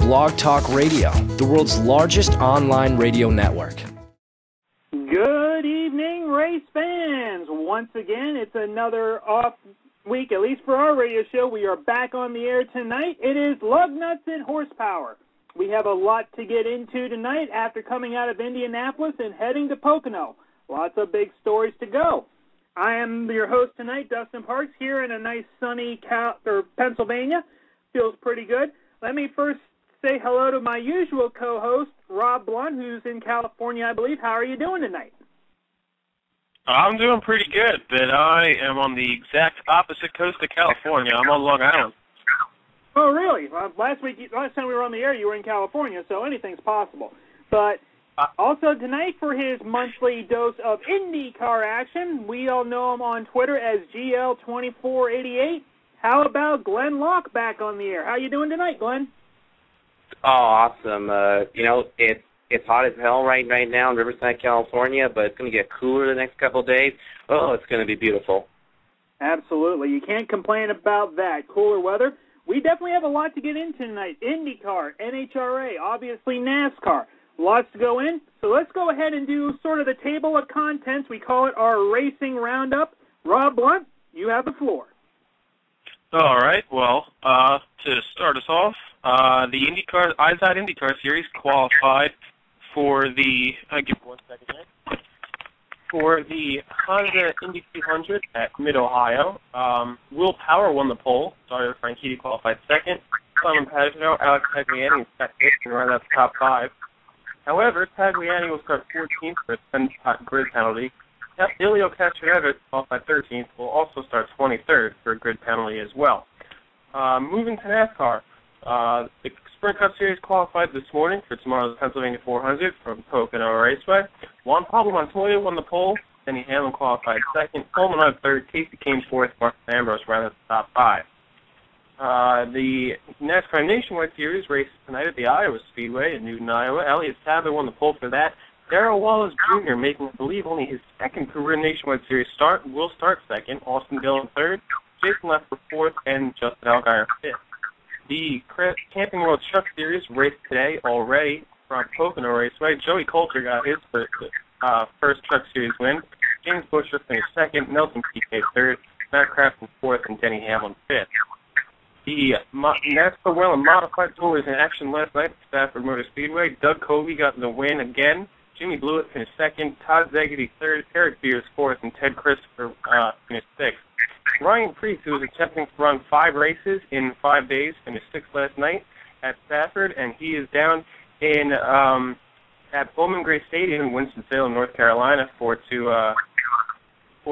BlogTalkRadio, the world's largest online radio network. Good evening, race fans. Once again, it's another off week, at least for our radio show. We are back on the air tonight. It is Lugnuts and Horsepower. We have a lot to get into tonight after coming out of Indianapolis and heading to Pocono. Lots of big stories to go. I am your host tonight, Dustin Parks, here in a nice sunny Pennsylvania. Feels pretty good. Let me first say hello to my usual co-host, Rob Blount, who's in California, I believe. How are you doing tonight? I'm doing pretty good, but I am on the exact opposite coast of California. I'm on Long Island. Oh, really? Well, last time we were on the air, you were in California, so anything's possible. But also tonight, for his monthly dose of IndyCar action, we all know him on Twitter as GL2488. How about Glenn Locke back on the air? How you doing tonight, Glenn? Oh, awesome. It's hot as hell right now in Riverside, California, but it's going to get cooler the next couple of days. Oh, it's going to be beautiful. Absolutely. You can't complain about that. Cooler weather. We definitely have a lot to get into tonight. IndyCar, NHRA, obviously NASCAR. Lots to go in. So let's go ahead and do sort of the table of contents. We call it our racing roundup. Rob Blount, you have the floor. All right. Well, to start us off, the IZOD IndyCar Series qualified for the, give me 1 second here, for the Honda Indy 200 at Mid-Ohio. Will Power won the pole. Dario Franchitti qualified second. Simon Pagenaud, Alex Tagliani, and Scott Dixon right out the top 5. However, Tagliani will start 14th for a 10-spot grid penalty. Elio Castroneves, qualified 13th, will also start 23rd for a grid penalty as well. Moving to NASCAR, the Sprint Cup Series qualified this morning for tomorrow's Pennsylvania 400 from Pocono Raceway. Juan Pablo Montoya won the pole. Denny Hamlin qualified second. Coleman on third. Casey Kane fourth. Marcus Ambrose ran at the top 5. The NASCAR Nationwide Series races tonight at the Iowa Speedway in Newton, Iowa. Elliott Sadler won the pole for that. Darrell Wallace Jr., making, I believe, only his second career Nationwide Series start, will start second. Austin Dillon third. Jason Leffler fourth, and Justin Allgaier fifth. The Camping World Truck Series raced today already from Pocono Raceway. Joey Coulter got his first Truck Series win. James Buescher finished second. Nelson Piquet third. Matt Crafton fourth, and Denny Hamlin fifth. The NASCAR Well and Modified Tour was in action last night at Stafford Motor Speedway. Doug Covey got the win again. Jimmy Blewett finished second, Todd Zegedy third, Eric Beers fourth, and Ted Christopher finished sixth. Ryan Preece, who was attempting to run 5 races in 5 days, finished sixth last night at Stafford, and he is down in at Bowman Gray Stadium in Winston-Salem, North Carolina for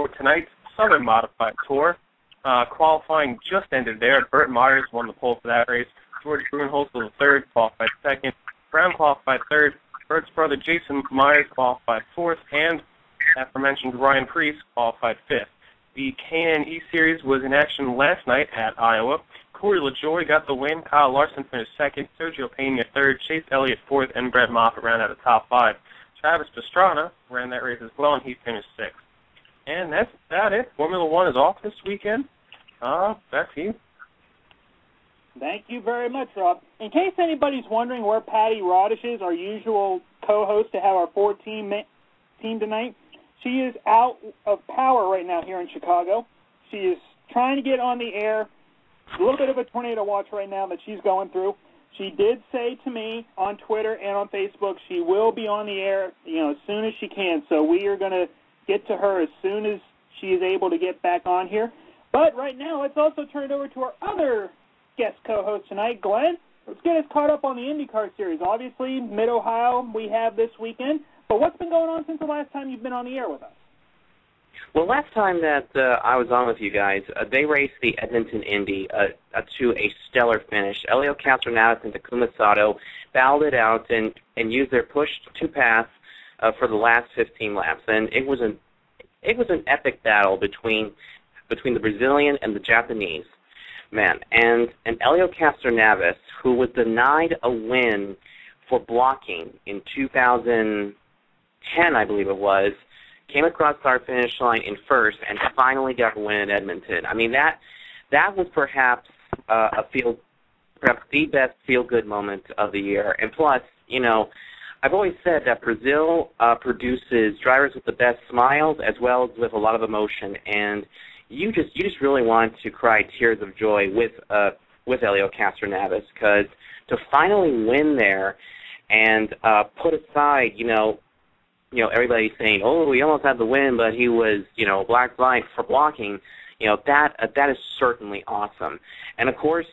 tonight's Southern Modified Tour. Qualifying just ended there. Burt Myers won the pole for that race. George Bruenholz was third, qualified second. Brown qualified third. Bert's brother Jason Myers qualified fourth, and aforementioned Ryan Preece qualified fifth. The K&N Series was in action last night at Iowa. Corey LaJoie got the win. Kyle Larson finished second. Sergio Pena third. Chase Elliott fourth, and Brett Moffitt ran out of the top 5. Travis Pastrana ran that race as well, and he finished sixth. And that's about it. Formula One is off this weekend. Back to you. Thank you very much, Rob. In case anybody's wondering where Patti Rodisch is, our usual co-host to have our 4-team team tonight, she is out of power right now here in Chicago. She is trying to get on the air. A little bit of a tornado watch right now that she's going through. She did say to me on Twitter and on Facebook she will be on the air, as soon as she can. So we are going to get to her as soon as she is able to get back on here. But right now, let's also turn it over to our other guest co-host tonight, Glenn. Let's get us caught up on the IndyCar Series. Obviously, Mid-Ohio we have this weekend. But what's been going on since the last time you've been on the air with us? Well, last time that I was on with you guys, they raced the Edmonton Indy to a stellar finish. Elio Castroneves and Takuma Sato battled it out and used their push-to-pass for the last 15 laps. And it was an epic battle between the Brazilian and the Japanese. Man, and Elio Castroneves, who was denied a win for blocking in 2010, I believe it was, came across our finish line in first and finally got a win in Edmonton. I mean, that was perhaps a field perhaps the best feel-good moment of the year. And plus, you know, I've always said that Brazil produces drivers with the best smiles as well as with a lot of emotion, and you just really want to cry tears of joy with Elio Castroneves, because to finally win there and put aside, you know, everybody saying, oh, we almost had the win, but he was, you know, black flag for blocking. You know, that is certainly awesome. And of course,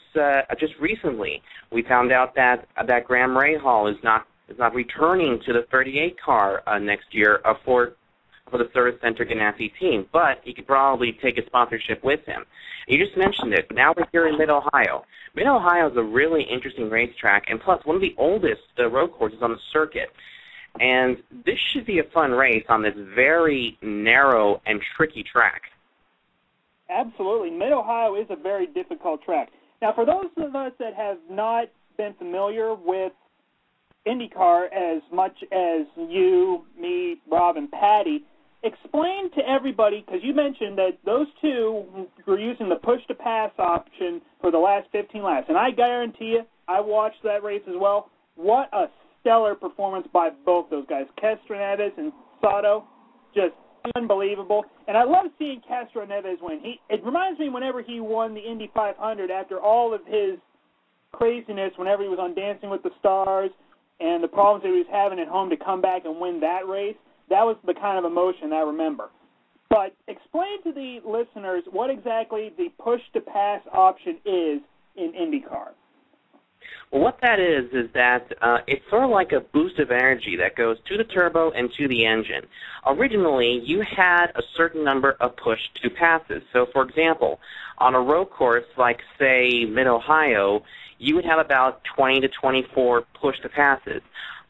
just recently we found out that Graham Rahal is not returning to the 38 car next year for the Service Center Ganassi team, but he could probably take a sponsorship with him. And you just mentioned it. Now we're here in Mid-Ohio. Mid-Ohio is a really interesting racetrack, and plus one of the oldest road courses on the circuit. And this should be a fun race on this very narrow and tricky track. Absolutely. Mid-Ohio is a very difficult track. Now, for those of us that have not been familiar with IndyCar as much as you, me, Rob, and Patti, explain to everybody, because you mentioned that those two were using the push-to-pass option for the last 15 laps. And I guarantee you, I watched that race as well. What a stellar performance by both those guys. Castroneves and Sato, just unbelievable. And I love seeing Castroneves win. It reminds me whenever he won the Indy 500 after all of his craziness, whenever he was on Dancing with the Stars and the problems that he was having at home, to come back and win that race. That was the kind of emotion I remember. But explain to the listeners what exactly the push-to-pass option is in IndyCar. Well, what that is that it's sort of like a boost of energy that goes to the turbo and to the engine. Originally, you had a certain number of push-to-passes. So, for example, on a road course like, say, Mid-Ohio, you would have about 20 to 24 push-to-passes.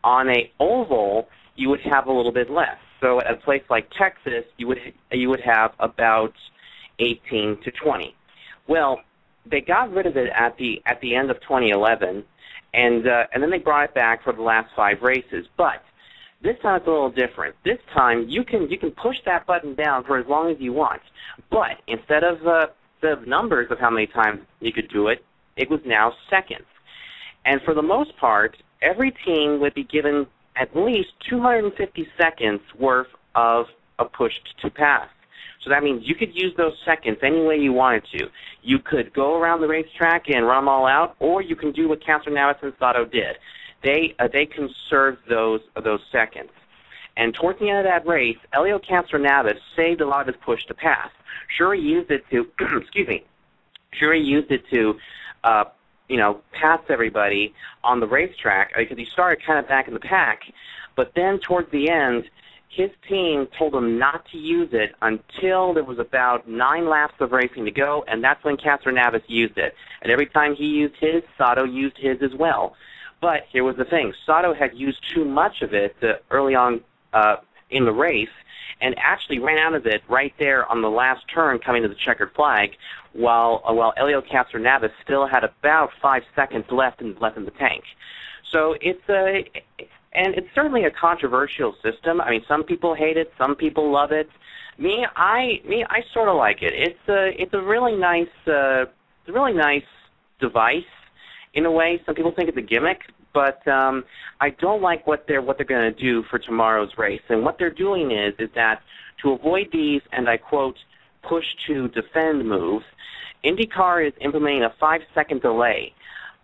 On a oval, you would have a little bit less. So at a place like Texas, you would have about 18 to 20. Well, they got rid of it at the end of 2011, and then they brought it back for the last 5 races. But this time it's a little different. This time you can push that button down for as long as you want. But instead of the numbers of how many times you could do it, it was now seconds. And for the most part, every team would be given at least 250 seconds worth of a push-to-pass. So that means you could use those seconds any way you wanted to. You could go around the racetrack and run them all out, or you can do what Castroneves and Sato did. They conserved those seconds. And towards the end of that race, Elliott Castroneves saved a lot of his push-to-pass. Sure, he used it to, pass everybody on the racetrack, because he started kind of back in the pack. But then towards the end, his team told him not to use it until there was about 9 laps of racing to go, and that's when Castroneves used it. And every time he used his, Sato used his as well. But here was the thing. Sato had used too much of it early on in the race, and actually ran out of it right there on the last turn coming to the checkered flag, while Elliott Castroneves still had about 5 seconds left in the tank. So it's certainly a controversial system. I mean, some people hate it, some people love it. I sort of like it. It's a really nice device in a way. Some people think it's a gimmick, but I don't like what they're going to do for tomorrow's race. And what they're doing is that to avoid these, and I quote, push to defend moves, IndyCar is implementing a 5-second delay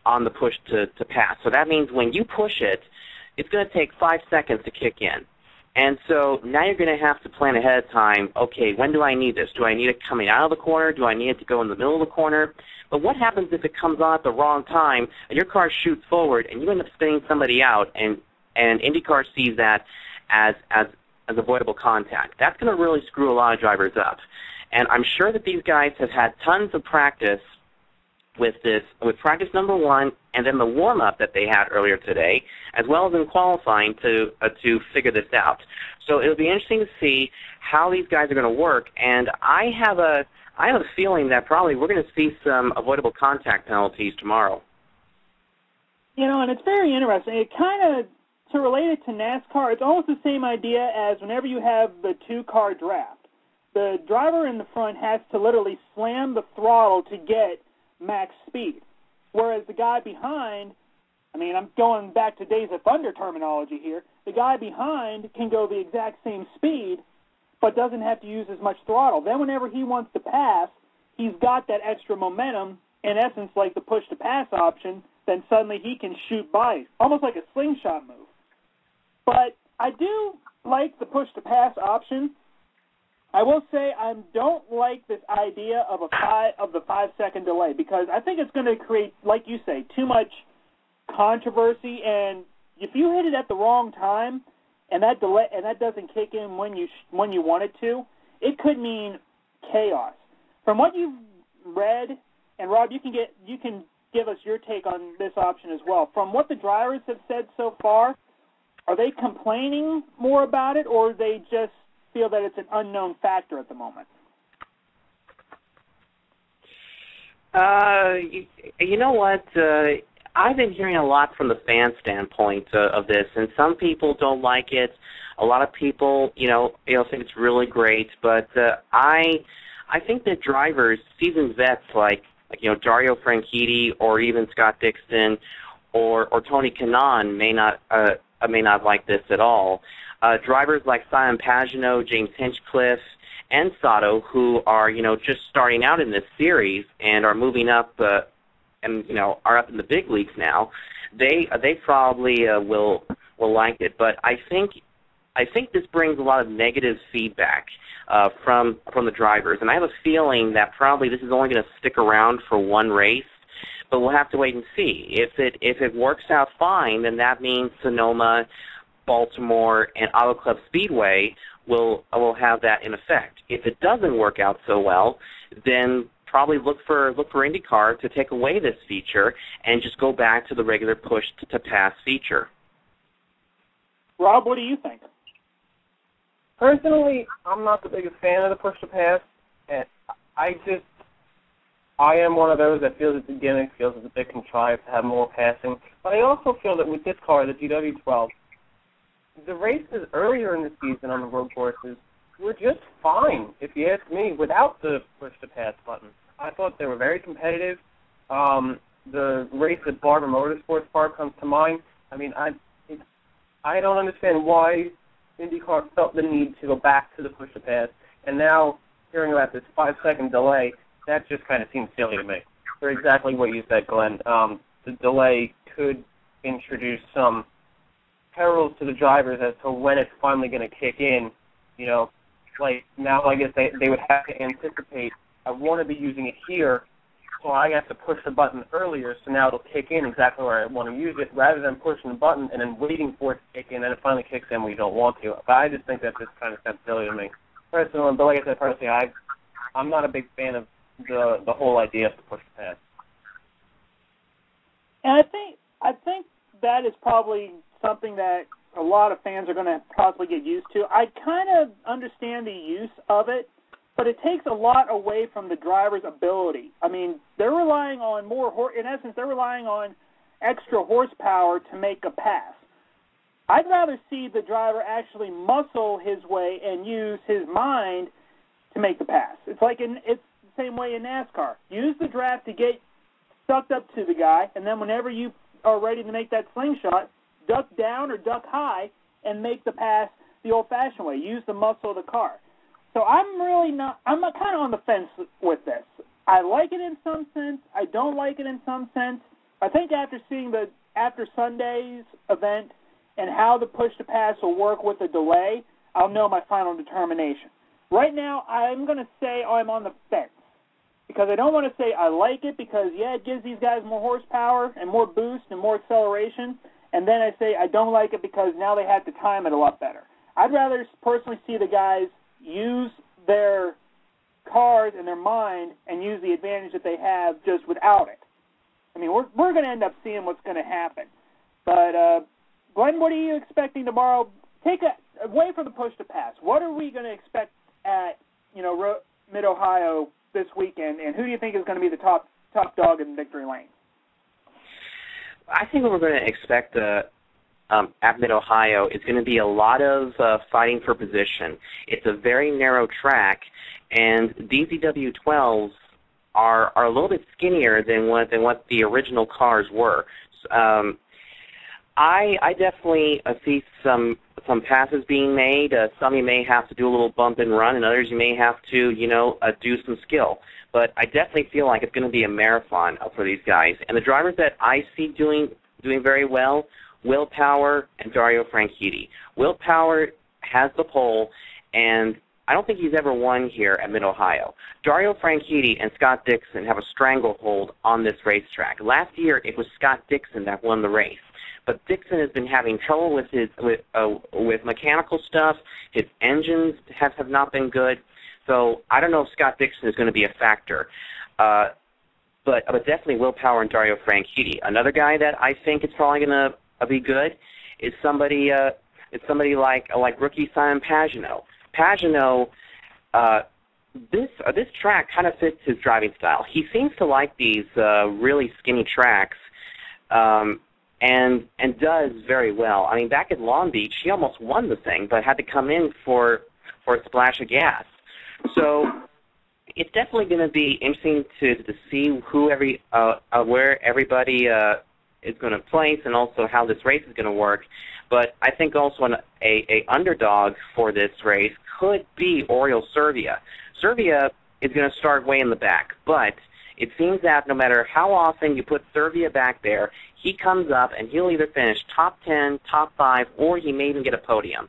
on the push to pass. So that means when you push it, it's going to take 5 seconds to kick in. And so now you're going to have to plan ahead of time, okay, when do I need this? Do I need it coming out of the corner? Do I need it to go in the middle of the corner? But what happens if it comes on at the wrong time and your car shoots forward and you end up spinning somebody out, and IndyCar sees that as avoidable contact? That's going to really screw a lot of drivers up. And I'm sure that these guys have had tons of practice with practice number 1 and then the warm-up that they had earlier today, as well as in qualifying to figure this out. So it'll be interesting to see how these guys are going to work, and I have a feeling that probably we're going to see some avoidable contact penalties tomorrow. You know, and it's very interesting. It kind of, to relate it to NASCAR, it's almost the same idea as whenever you have the 2-car draft. The driver in the front has to literally slam the throttle to get max speed. whereas the guy behind, I mean, I'm going back to Days of Thunder terminology here, the guy behind can go the exact same speed but doesn't have to use as much throttle. Then whenever he wants to pass, he's got that extra momentum, in essence like the push-to-pass option, then suddenly he can shoot by, almost like a slingshot move. But I do like the push-to-pass option. I will say I don't like this idea of the 5-second delay, because I think it's going to create, like you say, too much controversy, and if you hit it at the wrong time and that delay and that doesn't kick in when you want it to, it could mean chaos. From what you've read, and Rob, you can give us your take on this option as well. From what the drivers have said so far, are they complaining more about it, or they just feel that it's an unknown factor at the moment? You know what? I've been hearing a lot from the fan standpoint of this, and some people don't like it. A lot of people, think it's really great. But I think that drivers, seasoned vets like Dario Franchitti or even Scott Dixon or Tony Kanaan may not like this at all. Drivers like Simon Pagenaud, James Hinchcliffe, and Sato, who are just starting out in this series and are moving up and are up in the big leagues now, they probably will like it. But I think this brings a lot of negative feedback from the drivers, and I have a feeling that probably this is only going to stick around for one race. But we'll have to wait and see. If it works out fine, then that means Sonoma, Baltimore, and Auto Club Speedway will have that in effect. If it doesn't work out so well, then probably look for IndyCar to take away this feature and just go back to the regular push-to-pass feature. Rob, what do you think? Personally, I'm not the biggest fan of the push-to-pass, and I am one of those that feels it's a gimmick, feels it's a bit contrived to have more passing. But I also feel that with this car, the GW12, the races earlier in the season on the road courses were just fine, if you ask me, without the push-to-pass button. I thought they were very competitive. The race at Barber Motorsports Park comes to mind. I mean, I don't understand why IndyCar felt the need to go back to the push-to-pass, and now hearing about this 5-second delay, that just kind of seems silly to me. For exactly what you said, Glenn. The delay could introduce some perils to the drivers as to when it's finally going to kick in. Like now I guess they would have to anticipate, I want to be using it here, so I have to push the button earlier, so now it'll kick in exactly where I want to use it, rather than pushing the button and then waiting for it to kick in, and it finally kicks in when you don't want to. But I just think that just kind of sounds silly to me. Personally, but like I said, I'm not a big fan of the whole idea of the push-to-pass. And I think that is probably something that a lot of fans are going to possibly get used to. I kind of understand the use of it, but it takes a lot away from the driver's ability. I mean, they're relying on in essence, they're relying on extra horsepower to make a pass. I'd rather see the driver actually muscle his way and use his mind to make the pass. It's the same way in NASCAR. Use the draft to get sucked up to the guy, and then whenever you are ready to make that slingshot, duck down or duck high and make the pass the old-fashioned way. Use the muscle of the car. So I'm kind of on the fence with this. I like it in some sense. I don't like it in some sense. I think after seeing after Sunday's event and how the push-to-pass will work with the delay, I'll know my final determination. Right now, I'm going to say I'm on the fence because I don't want to say I like it because, it gives these guys more horsepower and more boost and more acceleration, and then I say I don't like it because now they have to time it a lot better. I'd rather personally see the guys use their cars and their mind and use the advantage that they have just without it. I mean, we're going to end up seeing what's going to happen. But, Glenn, what are you expecting tomorrow? Away from the push-to-pass, what are we going to expect at, Mid-Ohio this weekend, and who do you think is going to be the top dog in victory lane? I think what we're going to expect at Mid-Ohio is going to be a lot of fighting for position. It's a very narrow track, and these EW12s are a little bit skinnier than what the original cars were. I definitely see some passes being made. Some you may have to do a little bump and run, and others you may have to, do some skill. But I definitely feel like it's going to be a marathon for these guys. And the drivers that I see doing very well, Will Power and Dario Franchitti. Will Power has the pole, and I don't think he's ever won here at Mid-Ohio. Dario Franchitti and Scott Dixon have a stranglehold on this racetrack. Last year, it was Scott Dixon that won the race. But Dixon has been having trouble with mechanical stuff. His engines have not been good. So I don't know if Scott Dixon is going to be a factor. But definitely Will Power and Dario Franchitti. Another guy that I think is probably going to be good is somebody like rookie Simon Pagenaud. Pagenaud, this track kind of fits his driving style. He seems to like these really skinny tracks. And does very well. I mean, back at Long Beach, he almost won the thing, but had to come in for a splash of gas. So it's definitely going to be interesting to see where everybody is going to place, and also how this race is going to work. But I think also a underdog for this race could be Oriol Servia. Servia is going to start way in the back, but it seems that no matter how often you put Servia back there, he comes up and he'll either finish top 10, top 5, or he may even get a podium.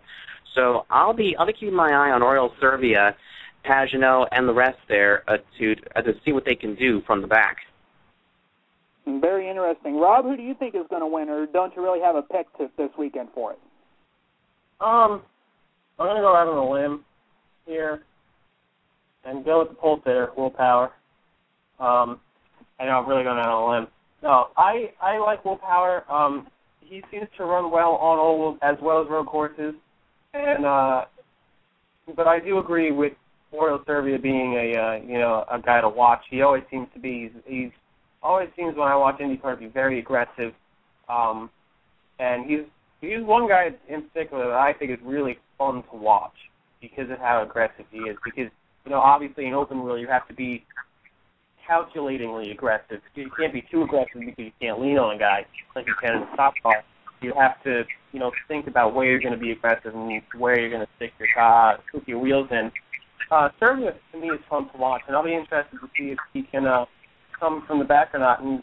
So I'll be keeping my eye on Oriol Servia, Pagenaud, and the rest there to see what they can do from the back. Very interesting. Rob, who do you think is going to win, or don't you really have a pick this weekend for it? I'm going to go out on a limb here and go with the pole sitter, Will Power. I'm really going out on a limb. No, I like Will Power. He seems to run well on oval as well as road courses, and but I do agree with Oriol Servia being a guy to watch. He always seems to be. He's always seems when I watch IndyCar to be very aggressive, and he's one guy in particular that I think is really fun to watch because of how aggressive he is. Because obviously in open wheel you have to be calculatingly aggressive. You can't be too aggressive because you can't lean on a guy like you can in the top car. You have to, think about where you're going to be aggressive and where you're going to stick your wheels in. Servia, to me, is fun to watch, and I'll be interested to see if he can come from the back or not and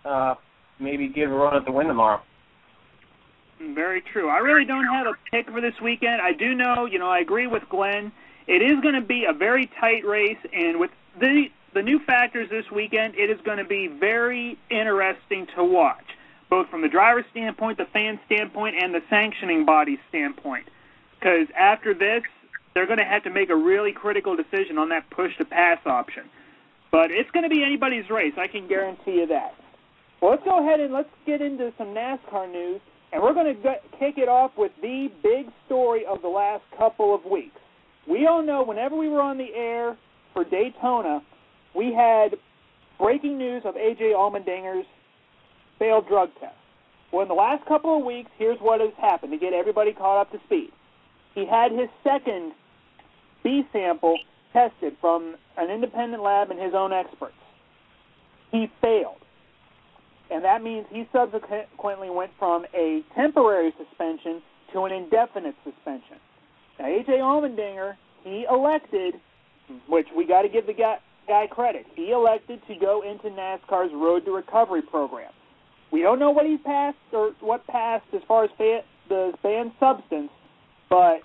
maybe give a run at the win tomorrow. Very true. I really don't have a pick for this weekend. I do know, I agree with Glenn. It is going to be a very tight race, and with the new factors this weekend, it is going to be very interesting to watch, both from the driver's standpoint, the fan standpoint, and the sanctioning body standpoint. Because after this, they're going to have to make a really critical decision on that push-to-pass option. But it's going to be anybody's race, I can guarantee you that. Well, let's go ahead and let's get into some NASCAR news, and we're going to kick it off with the big story of the last couple of weeks. We all know whenever we were on the air for Daytona, we had breaking news of A.J. Allmendinger's failed drug test. Well, in the last couple of weeks, here's what has happened to get everybody caught up to speed. He had his second B sample tested from an independent lab and his own experts. He failed. And that means he subsequently went from a temporary suspension to an indefinite suspension. Now, A.J. Allmendinger, he elected, which we got to give the guy credit, he elected to go into NASCAR's Road to Recovery program. We don't know what he passed or what passed as far as the banned substance, but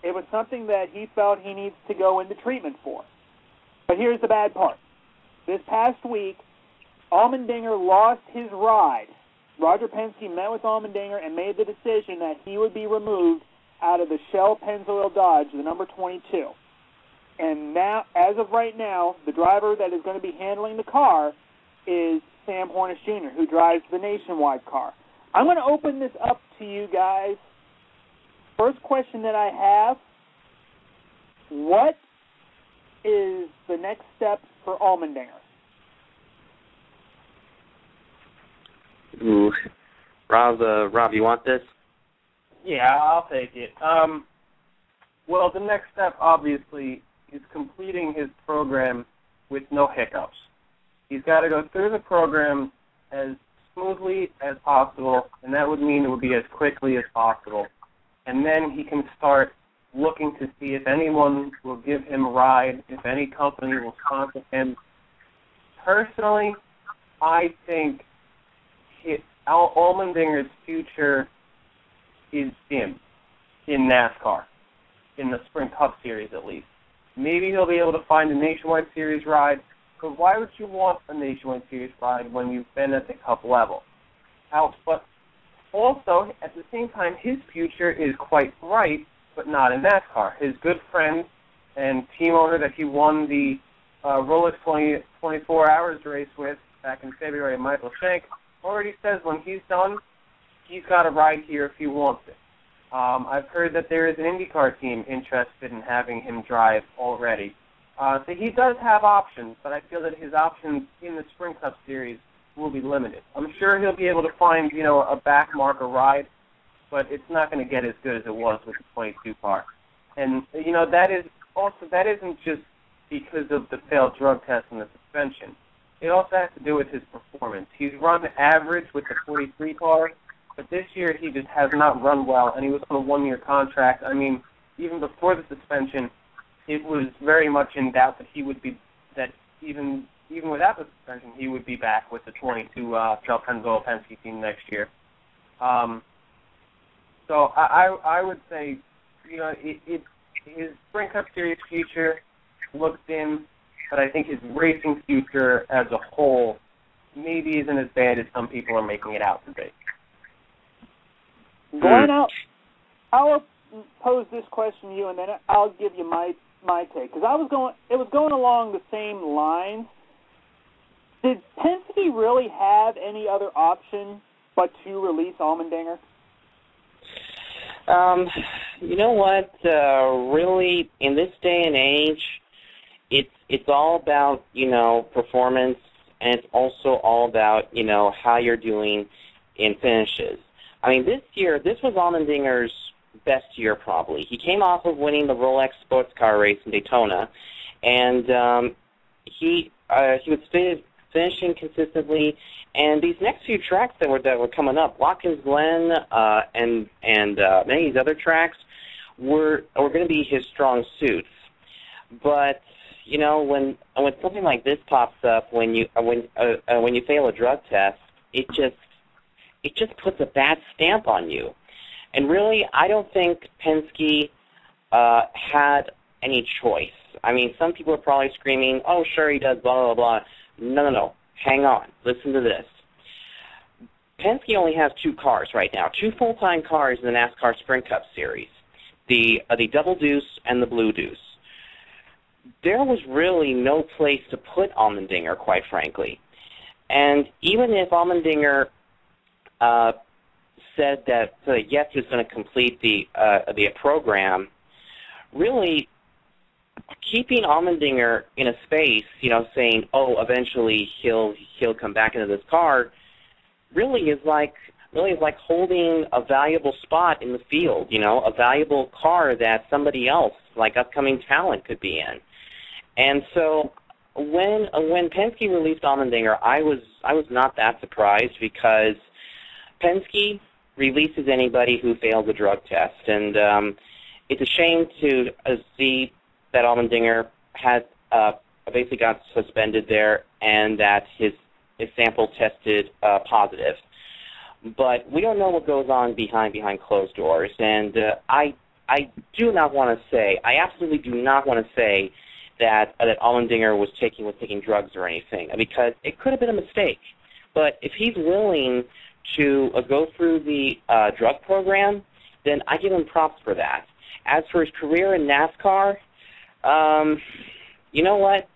it was something that he felt he needs to go into treatment for. But here's the bad part. This past week, Allmendinger lost his ride. Roger Penske met with Allmendinger and made the decision that he would be removed out of the Shell Pennzoil Dodge, the number 22. And now, as of right now, the driver that is going to be handling the car is Sam Hornish Jr., who drives the Nationwide car. I'm going to open this up to you guys. First question that I have, what is the next step for Allmendinger? Ooh. Rob, you want this? Yeah, I'll take it. Well, the next step, obviously, is completing his program with no hiccups. He's got to go through the program as smoothly as possible, and that would mean it would be as quickly as possible. And then he can start looking to see if anyone will give him a ride, if any company will sponsor him. Personally, I think Allmendinger's future is dim in NASCAR, in the Sprint Cup Series at least. Maybe he'll be able to find a Nationwide Series ride, but why would you want a Nationwide Series ride when you've been at the Cup level? But also, at the same time, his future is quite bright, but not in NASCAR. His good friend and team owner that he won the Rolex 24 Hours race with back in February, Michael Shank, already says when he's done, he's got a ride here if he wants it. I've heard that there is an IndyCar team interested in having him drive already. So he does have options, but I feel that his options in the Sprint Cup Series will be limited. I'm sure he'll be able to find, a back marker ride, but it's not going to get as good as it was with the 22 car. And, that isn't just because of the failed drug test and the suspension. It also has to do with his performance. He's run average with the 43 car, but this year he just has not run well, and he was on a one-year contract. I mean, even before the suspension, it was very much in doubt that he would be, that even without the suspension, he would be back with the 22 Joe Penske team next year. So I would say, his Sprint Cup Series future looks dim, but I think his racing future as a whole maybe isn't as bad as some people are making it out to be. Glenn, I'll pose this question to you, and then I'll give you my take, because it was going along the same lines. Did Penske really have any other option but to release Allmendinger? You know what? Really, in this day and age, it's all about, performance, and it's also all about, how you're doing in finishes. I mean, this was Allmendinger's best year probably. He came off of winning the Rolex sports car race in Daytona, and he was finishing consistently. And these next few tracks that were coming up, Watkins Glen and many of these other tracks, were going to be his strong suits. But when something like this pops up, when you fail a drug test, it just puts a bad stamp on you. And really, I don't think Penske had any choice. I mean, some people are probably screaming, "Oh, sure, he does, blah, blah, blah." No. Hang on. Listen to this. Penske only has two cars right now, two full-time cars in the NASCAR Sprint Cup Series, the Double Deuce and the Blue Deuce. There was really no place to put Allmendinger, quite frankly. And even if Allmendinger said that yes, he was going to complete the program, really keeping Allmendinger in a space, saying, "Oh, eventually he'll come back into this car," really is like holding a valuable spot in the field, a valuable car that somebody else, like upcoming talent, could be in. And so when Penske released Allmendinger, I was not that surprised, because Penske releases anybody who failed the drug test, and it's a shame to see that Allmendinger has basically got suspended there, and that his sample tested positive. But we don't know what goes on behind closed doors, and I do not want to say, I absolutely do not want to say that Allmendinger was taking drugs or anything, because it could have been a mistake. But if he's willing to go through the drug program, then I give him props for that. As for his career in NASCAR, you know what?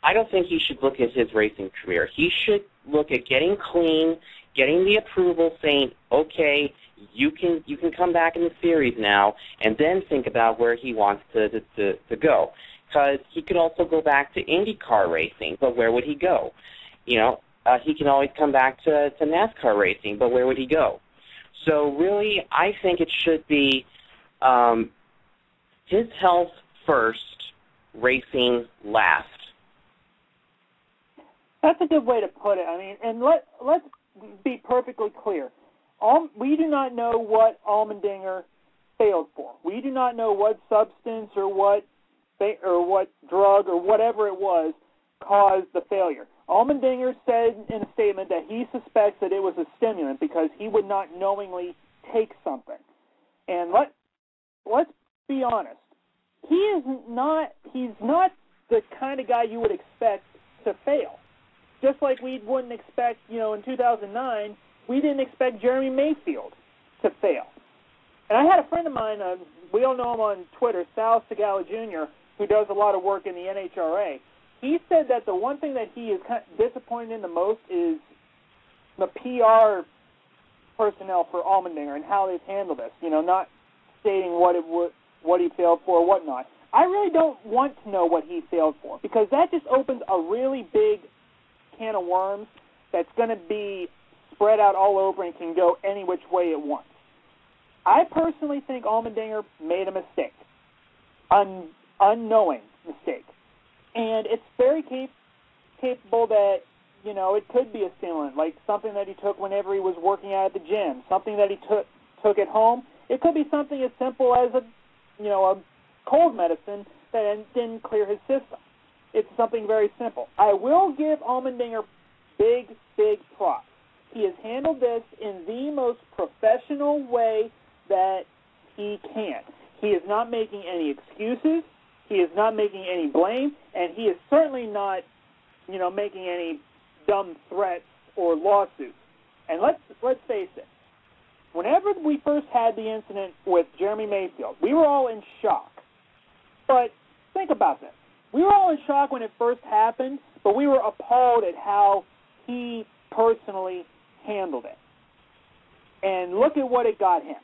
I don't think he should look at his racing career. He should look at getting clean, getting the approval, saying, "Okay, you can come back in the series now," and then think about where he wants to go. Because he could also go back to IndyCar racing, but where would he go? He can always come back to NASCAR racing, but where would he go? So really, I think it should be his health first, racing last. That's a good way to put it. I mean, and let's be perfectly clear. We do not know what Allmendinger failed for. We do not know what substance or what drug or whatever it was caused the failure. Allmendinger said in a statement that he suspects that it was a stimulant because he would not knowingly take something. And let's be honest. He's not the kind of guy you would expect to fail. Just like we wouldn't expect, in 2009, we didn't expect Jeremy Mayfield to fail. And I had a friend of mine, we all know him on Twitter, Sal Segala Jr., who does a lot of work in the NHRA. He said that the one thing that he is kind of disappointed in the most is the PR personnel for Allmendinger and how they've handled this, not stating what he failed for or whatnot. I really don't want to know what he failed for because that just opens a really big can of worms that's going to be spread out all over and can go any which way it wants. I personally think Allmendinger made a mistake, unknowing mistake. And it's very capable that, it could be a stimulant, like something that he took whenever he was working out at the gym, something that he took at home. It could be something as simple as a cold medicine that didn't clear his system. It's something very simple. I will give Allmendinger big props. He has handled this in the most professional way that he can. He is not making any excuses. He is not making any blame, and he is certainly not, making any dumb threats or lawsuits. And let's face it. Whenever we first had the incident with Jeremy Mayfield, we were all in shock. But think about this. We were all in shock when it first happened, but we were appalled at how he personally handled it. And look at what it got him.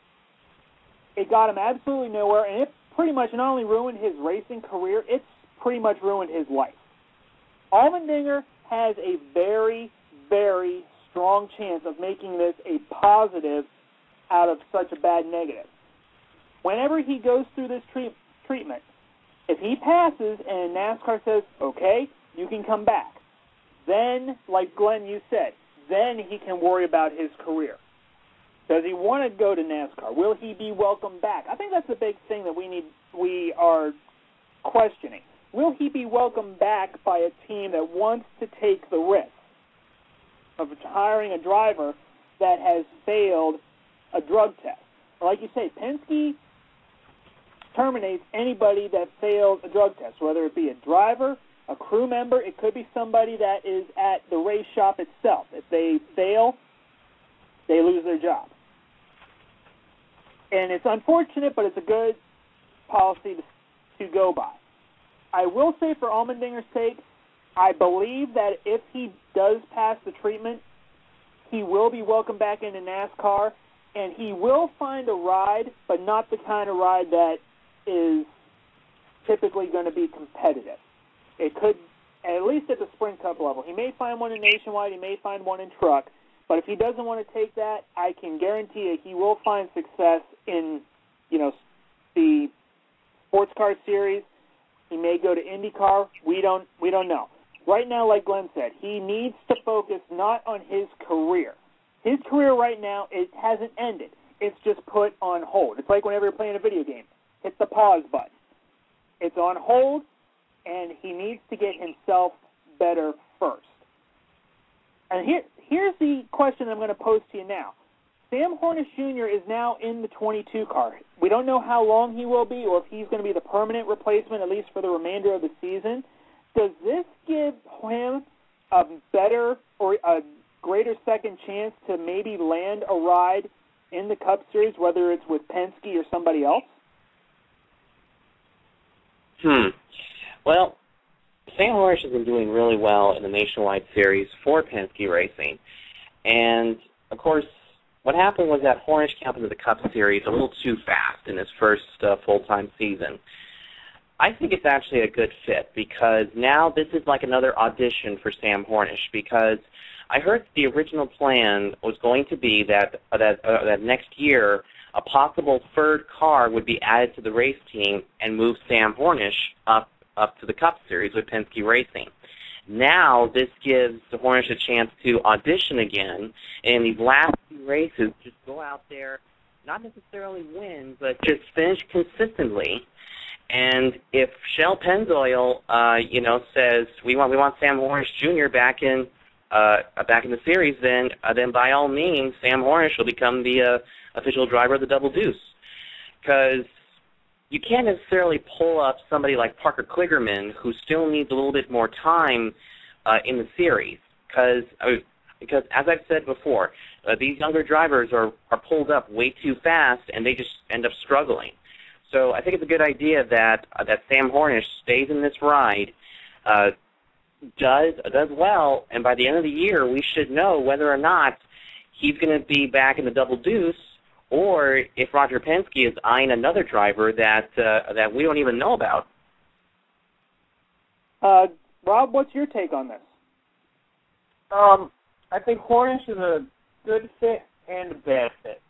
It got him absolutely nowhere, and it pretty much not only ruined his racing career, it's pretty much ruined his life. Allmendinger has a very, very strong chance of making this a positive out of such a bad negative. Whenever he goes through this treatment, if he passes and NASCAR says, okay, you can come back, then, like Glenn, you said, then he can worry about his career. Does he want to go to NASCAR? Will he be welcomed back? I think that's the big thing that we are questioning. Will he be welcomed back by a team that wants to take the risk of hiring a driver that has failed a drug test? Like you say, Penske terminates anybody that failed a drug test, whether it be a driver, a crew member, it could be somebody that is at the race shop itself. If they fail, they lose their job. And it's unfortunate, but it's a good policy to go by. I will say for Allmendinger's sake, I believe that if he does pass the treatment, he will be welcomed back into NASCAR, and he will find a ride, but not the kind of ride that is typically going to be competitive. It could, at least at the Sprint Cup level. He may find one in Nationwide, he may find one in Truck, but if he doesn't want to take that, I can guarantee that he will find success in, the sports car series. He may go to IndyCar. We don't know. Right now, like Glenn said, he needs to focus not on his career. His career right now, it hasn't ended. It's just put on hold. It's like whenever you're playing a video game. Hit the pause button. It's on hold, and he needs to get himself better first. And here's the question I'm going to pose to you now. Sam Hornish Jr. is now in the 22 car. We don't know how long he will be or if he's going to be the permanent replacement, at least for the remainder of the season. Does this give him a better or a greater second chance to maybe land a ride in the Cup Series, whether it's with Penske or somebody else? Well, Sam Hornish has been doing really well in the Nationwide Series for Penske Racing. And, of course, what happened was that Hornish came up into the Cup Series a little too fast in his first full-time season. I think it's actually a good fit because now this is like another audition for Sam Hornish because I heard the original plan was going to be that next year a possible third car would be added to the race team and move Sam Hornish up to the Cup Series with Penske Racing. Now this gives the Hornish a chance to audition again, and these last few races just go out there, not necessarily win, but just finish consistently. And if Shell Pennzoil, says we want Sam Hornish Jr. back in the series, then by all means, Sam Hornish will become the official driver of the Double Deuce. Because you can't necessarily pull up somebody like Parker Kligerman, who still needs a little bit more time in the series. Because as I've said before, these younger drivers are pulled up way too fast, and they just end up struggling. So I think it's a good idea that Sam Hornish stays in this ride, does well, and by the end of the year, we should know whether or not he's going to be back in the Double Deuce, or if Roger Penske is eyeing another driver that we don't even know about. Rob, what's your take on this? I think Hornish is a good fit and a bad fit.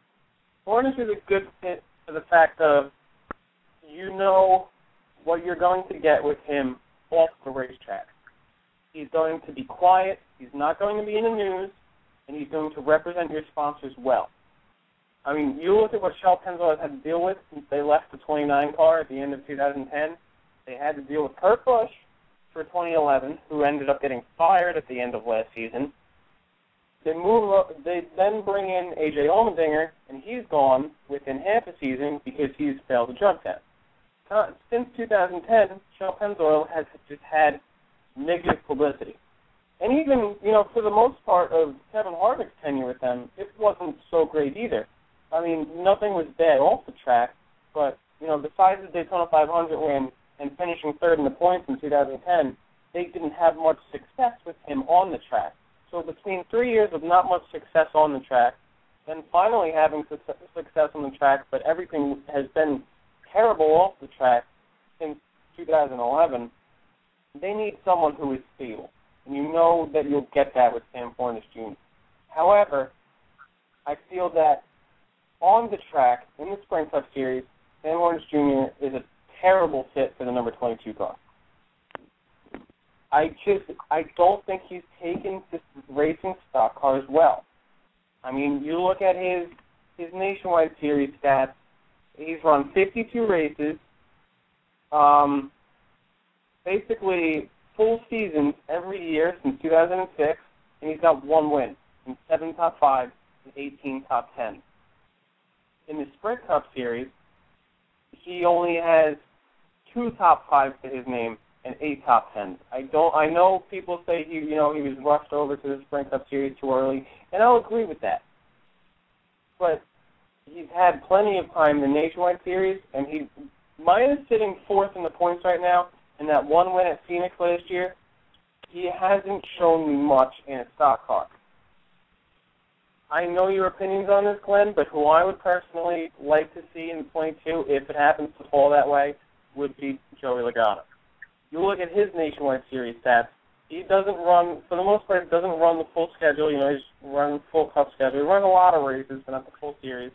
Hornish is a good fit for the fact of you know what you're going to get with him off the racetrack. He's going to be quiet, he's not going to be in the news, and he's going to represent your sponsors well. I mean, you look at what Shell Pennzoil has had to deal with since they left the 29 car at the end of 2010. They had to deal with Kurt Busch for 2011, who ended up getting fired at the end of last season. They then bring in A.J. Allmendinger, and he's gone within half a season because he's failed the drug test. Since 2010, Shell Pennzoil has just had negative publicity. And even, for the most part of Kevin Harvick's tenure with them, it wasn't so great either. I mean, nothing was bad off the track, but, besides the Daytona 500 win and finishing third in the points in 2010, they didn't have much success with him on the track. So between 3 years of not much success on the track, then finally having success on the track, but everything has been terrible off the track since 2011, they need someone who is stable. And you know that you'll get that with Sam Hornish Jr. However, I feel that on the track, in the Sprint Cup Series, Sam Hornish Jr. is a terrible fit for the number 22 car. I don't think he's taken this racing stock cars well. I mean, you look at his Nationwide Series stats, he's run 52 races, basically full seasons every year since 2006, and he's got one win in 7 top 5s and 18 top 10s. In the Sprint Cup Series, he only has 2 top 5s to his name and 8 top 10s. I know people say he was rushed over to the Sprint Cup Series too early, and I'll agree with that. But he's had plenty of time in the Nationwide Series, and he minus sitting 4th in the points right now, and that one win at Phoenix last year, he hasn't shown me much in a stock car. I know your opinions on this, Glenn, but who I would personally like to see in 22, if it happens to fall that way, would be Joey Logano. You look at his Nationwide Series stats, he doesn't run, for the most part, doesn't run the full schedule. He's running full Cup schedule. He runs a lot of races, but not the full series.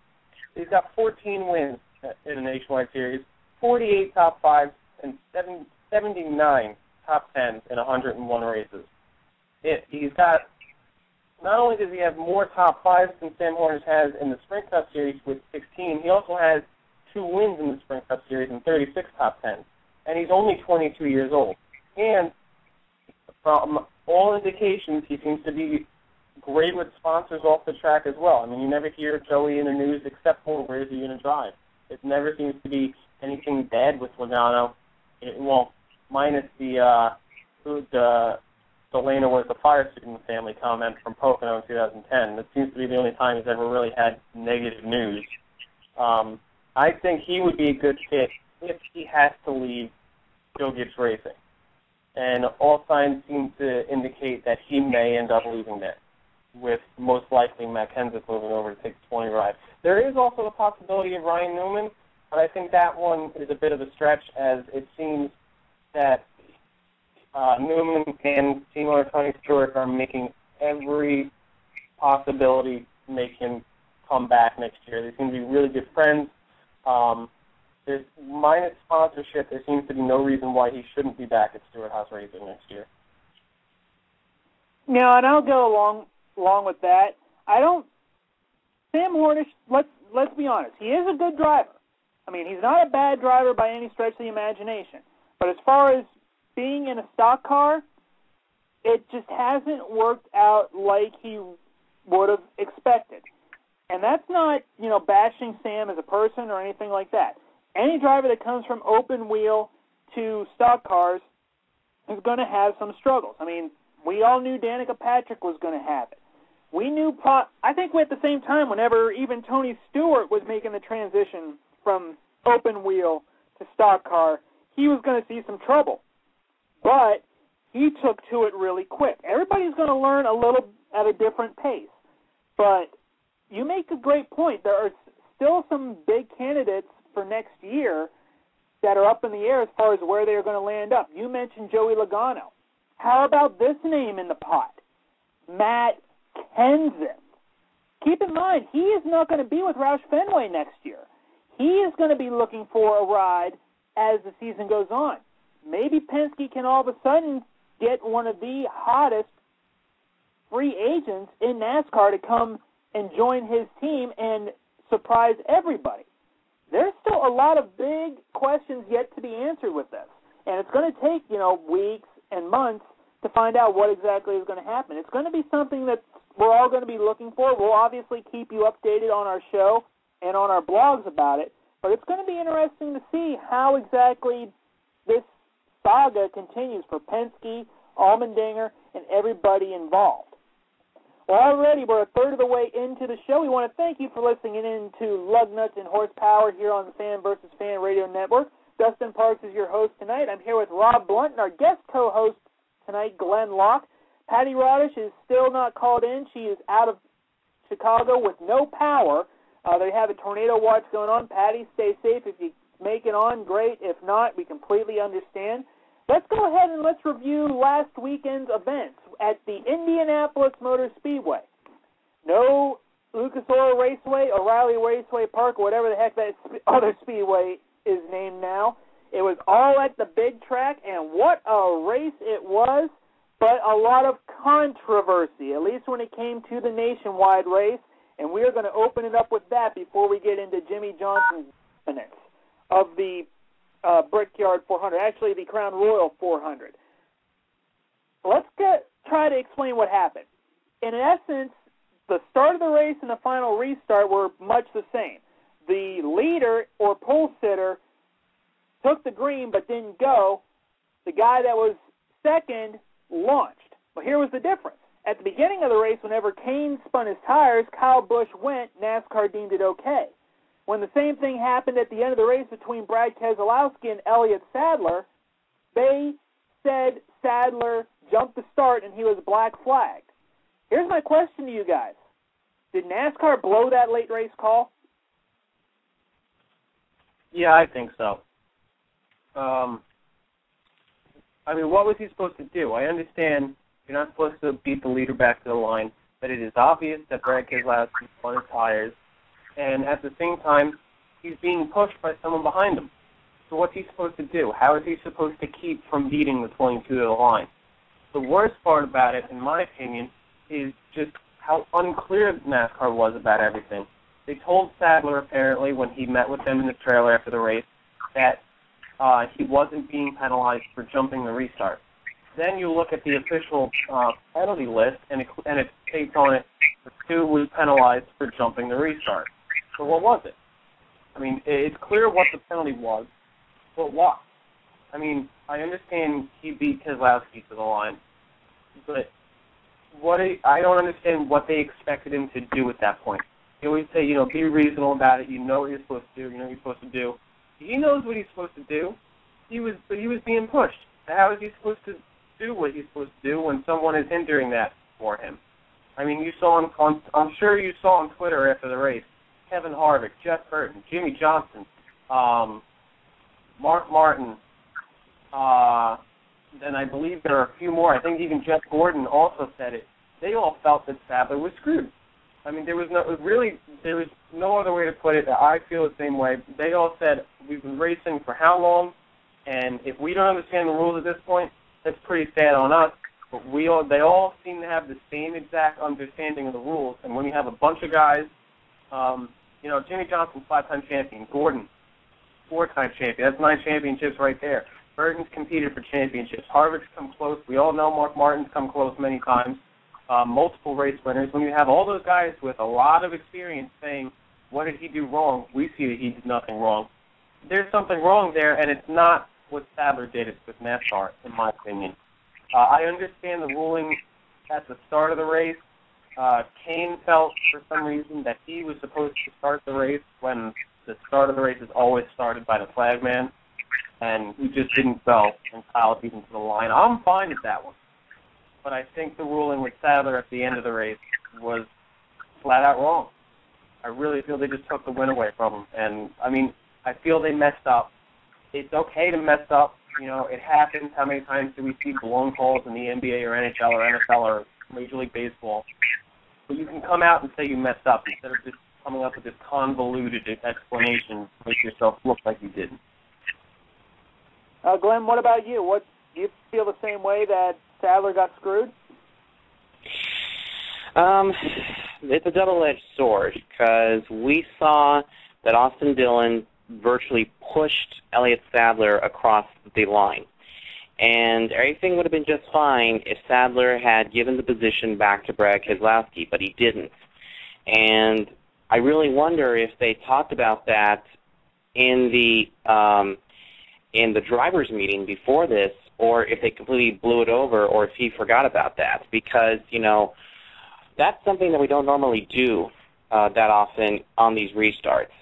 He's got 14 wins in the Nationwide Series, 48 top 5s, and 79 top 10s in 101 races. He's got, not only does he have more top 5s than Sam Hornish has in the Sprint Cup Series with 16, he also has 2 wins in the Sprint Cup Series and 36 top 10s. And he's only 22 years old. And from all indications, he seems to be great with sponsors off the track as well. I mean, you never hear Joey in the news except for where's he going to drive. It never seems to be anything bad with Logano. Minus the Delana was the fire suit in the family comment from Pocono in 2010. That seems to be the only time he's ever really had negative news. I think he would be a good fit if he has to leave Joe Gibbs Racing. And all signs seem to indicate that he may end up leaving there, with most likely Matt Kenseth moving over to take the 20 ride. There is also the possibility of Ryan Newman, but I think that one is a bit of a stretch, as it seems that Newman and Team owner Tony Stewart are making every possibility to make him come back next year. They seem to be really good friends. There's minus sponsorship. There seems to be no reason why he shouldn't be back at Stewart House Racing next year. No, and I'll go along with that. Sam Rodisch, let's be honest, he is a good driver. I mean, he's not a bad driver by any stretch of the imagination. But as far as being in a stock car, it just hasn't worked out like he would have expected. And that's not, bashing Sam as a person or anything like that. Any driver that comes from open wheel to stock cars is going to have some struggles. I mean, we all knew Danica Patrick was going to have it. We knew, I think at the same time, whenever even Tony Stewart was making the transition from open wheel to stock car, he was going to see some trouble. But he took to it really quick. Everybody's going to learn a little at a different pace. But you make a great point. There are still some big candidates for next year that are up in the air as far as where they're going to land up. You mentioned Joey Logano. How about this name in the pot? Matt Kenseth. Keep in mind, he is not going to be with Roush Fenway next year. He is going to be looking for a ride as the season goes on. Maybe Penske can all of a sudden get one of the hottest free agents in NASCAR to come and join his team and surprise everybody. There's still a lot of big questions yet to be answered with this. And it's going to take, weeks and months to find out what exactly is going to happen. It's going to be something that we're all going to be looking for. We'll obviously keep you updated on our show and on our blogs about it. But it's going to be interesting to see how exactly this saga continues for Penske, Allmendinger, and everybody involved. Well, already we're a third of the way into the show. We want to thank you for listening in to Lugnuts and Horsepower here on the Fan vs. Fan Radio Network. Dustin Parks is your host tonight. I'm here with Rob Blount and our guest co-host tonight, Glenn Locke. Patti Rodisch is still not called in. She is out of Chicago with no power. They have a tornado watch going on. Patti, stay safe. If you make it on, great. If not, we completely understand. Let's go ahead and let's review last weekend's events at the Indianapolis Motor Speedway. No Lucas Oil Raceway, O'Reilly Raceway Park, or whatever the heck that other speedway is named now. It was all at the big track, and what a race it was, but a lot of controversy, at least when it came to the nationwide race, and we are going to open it up with that before we get into Jimmie Johnson's minutes of the Brickyard 400, actually the Crown Royal 400. Let's try to explain what happened. In essence, the start of the race and the final restart were much the same. The leader or pole sitter took the green but didn't go. The guy that was second launched. Well, here was the difference. At the beginning of the race, whenever Kane spun his tires, Kyle Busch went, NASCAR deemed it okay. When the same thing happened at the end of the race between Brad Keselowski and Elliott Sadler, they said Sadler jumped the start and he was black flagged. Here's my question to you guys. Did NASCAR blow that late race call? Yeah, I think so. What was he supposed to do? I understand you're not supposed to beat the leader back to the line, but it is obvious that Brad Keselowski spun his tires, and at the same time, he's being pushed by someone behind him. So what's he supposed to do? How is he supposed to keep from beating the 22 to the line? The worst part about it, in my opinion, is just how unclear NASCAR was about everything. They told Sadler, apparently, when he met with them in the trailer after the race, that he wasn't being penalized for jumping the restart. Then you look at the official penalty list, and it states on it that Stu was penalized for jumping the restart. So what was it? It's clear what the penalty was, but what? I understand he beat Keselowski to the line, but I don't understand what they expected him to do at that point. They always say, be reasonable about it. You know what you're supposed to do. You know what you're supposed to do. He knows what he's supposed to do. He was being pushed. How is he supposed to do what he's supposed to do when someone is hindering that for him? You saw I'm sure you saw on Twitter after the race, Kevin Harvick, Jeff Burton, Jimmie Johnson, Mark Martin, and I believe there are a few more. I think even Jeff Gordon also said it. They all felt that Sadler was screwed. There was no other way to put it. I feel the same way. They all said, we've been racing for how long, and if we don't understand the rules at this point, that's pretty sad on us. but they all seem to have the same exact understanding of the rules. And when you have a bunch of guys, Jimmie Johnson, 5-time champion, Gordon, 4-time champion, that's 9 championships right there. Burton's competed for championships. Harvick's come close. We all know Mark Martin's come close many times. Multiple race winners. When you have all those guys with a lot of experience saying, what did he do wrong? We see that he did nothing wrong. There's something wrong there, and it's not what Sadler did. It's with NASCAR, in my opinion. I understand the ruling at the start of the race. Kane felt, for some reason, that he was supposed to start the race when the start of the race is always started by the flagman, and he just didn't go and Kyle beat him to the line. I'm fine with that one. But I think the ruling with Sadler at the end of the race was flat out wrong. I really feel they just took the win away from him. And, I feel they messed up. It's okay to mess up. It happens. How many times do we see blown calls in the NBA or NHL or NFL or Major League Baseball? But you can come out and say you messed up instead of just coming up with this convoluted explanation to make yourself look like you didn't. Glenn, what about you? Do you feel the same way that Sadler got screwed? It's a double-edged sword because we saw that Austin Dillon virtually pushed Elliott Sadler across the line. And everything would have been just fine if Sadler had given the position back to Brad Keselowski, but he didn't. And I really wonder if they talked about that in the drivers' meeting before this, or if they completely blew it over, or if he forgot about that. Because, that's something that we don't normally do that often on these restarts.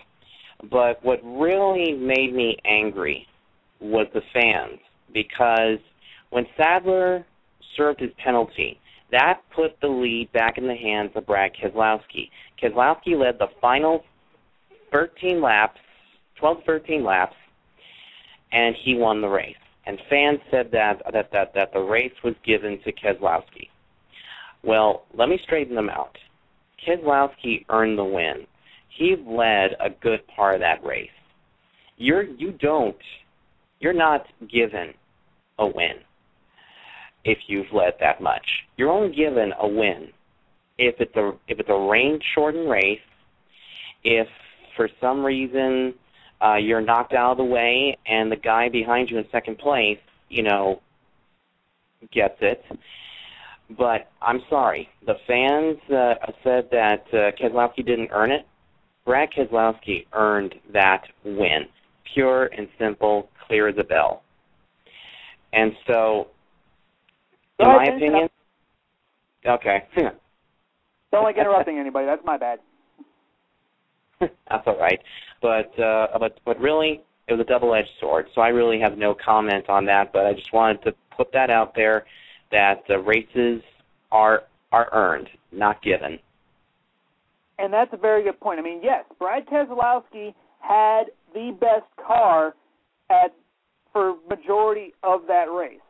But what really made me angry was the fans, because when Sadler served his penalty, that put the lead back in the hands of Brad Keselowski. Keselowski led the final 12 to 13 laps, and he won the race. And fans said that the race was given to Keselowski. Well, let me straighten them out. Keselowski earned the win. He led a good part of that race. You're not given a win if you've led that much. You're only given a win if it's a rain-shortened race, if for some reason you're knocked out of the way and the guy behind you in second place, gets it. But I'm sorry. The fans said that Keselowski didn't earn it. Brad Keselowski earned that win. Pure and simple, clear as a bell. And so, in my opinion... Okay. Don't like interrupting anybody. That's my bad. That's all right. But really, it was a double-edged sword. So I really have no comment on that. But I just wanted to put that out there, that the races are earned, not given. And that's a very good point. Yes, Brad Keselowski had the best car for majority of that race.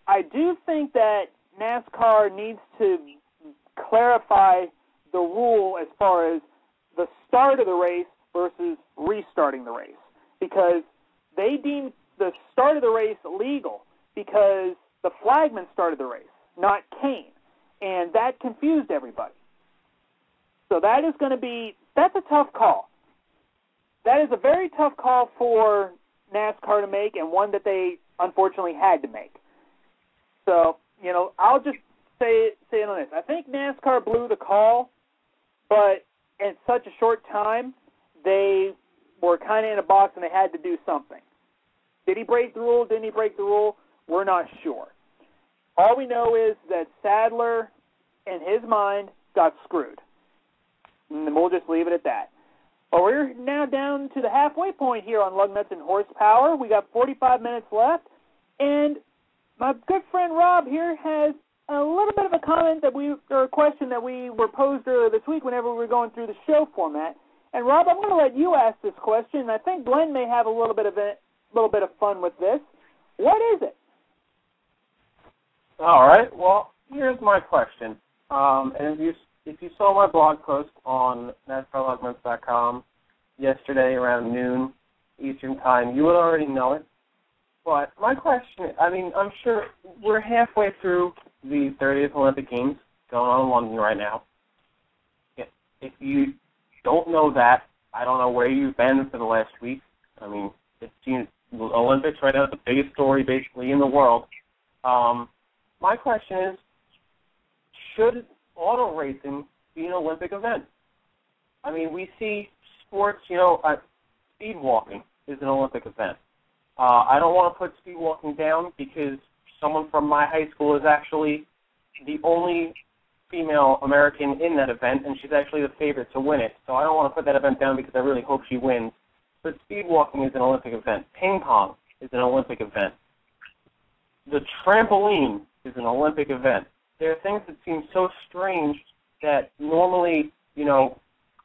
I do think that NASCAR needs to clarify the rule as far as the start of the race versus restarting the race, because they deemed the start of the race illegal because the flagman started the race, not Kane, and that confused everybody. So that's a tough call. That is a very tough call for NASCAR to make, and one that they unfortunately had to make. So, I'll just say it on this. I think NASCAR blew the call, but in such a short time, they were kind of in a box and they had to do something. Did he break the rule? Didn't he break the rule? We're not sure. All we know is that Sadler, in his mind, got screwed. And we'll just leave it at that. Well, we're now down to the halfway point here on Lugnuts and Horsepower. We got 45 minutes left, and my good friend Rob here has a little bit of a comment or a question that we were posed earlier this week whenever we were going through the show format. And Rob, I'm going to let you ask this question. I think Glenn may have a little bit of fun with this. What is it? All right. Well, here's my question. And if you saw my blog post on NASCARLugnuts.com yesterday around noon Eastern Time, you would already know it. But my question, I'm sure we're halfway through the 30th Olympic Games going on in London right now. If you don't know that, I don't know where you've been for the last week. I mean, it seems the Olympics right now is the biggest story basically in the world. My question is, should auto racing be an Olympic event? I mean, we see sports, speed walking is an Olympic event. I don't want to put speed walking down because someone from my high school is actually the only female American in that event, and she's actually the favorite to win it. So I don't want to put that event down because I really hope she wins. But speed walking is an Olympic event. Ping pong is an Olympic event. The trampoline is an Olympic event. There are things that seem so strange that normally,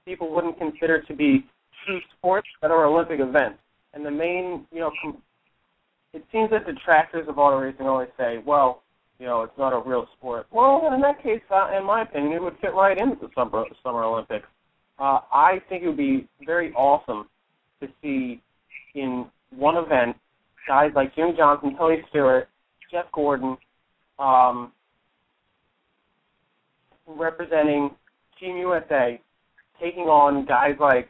people wouldn't consider to be true sports that are Olympic events. And the main, it seems that detractors of auto racing always say, well, it's not a real sport. Well, in that case, in my opinion, it would fit right into the Summer Olympics. I think it would be very awesome to see in one event guys like Jimmie Johnson, Tony Stewart, Jeff Gordon, representing Team USA, taking on guys like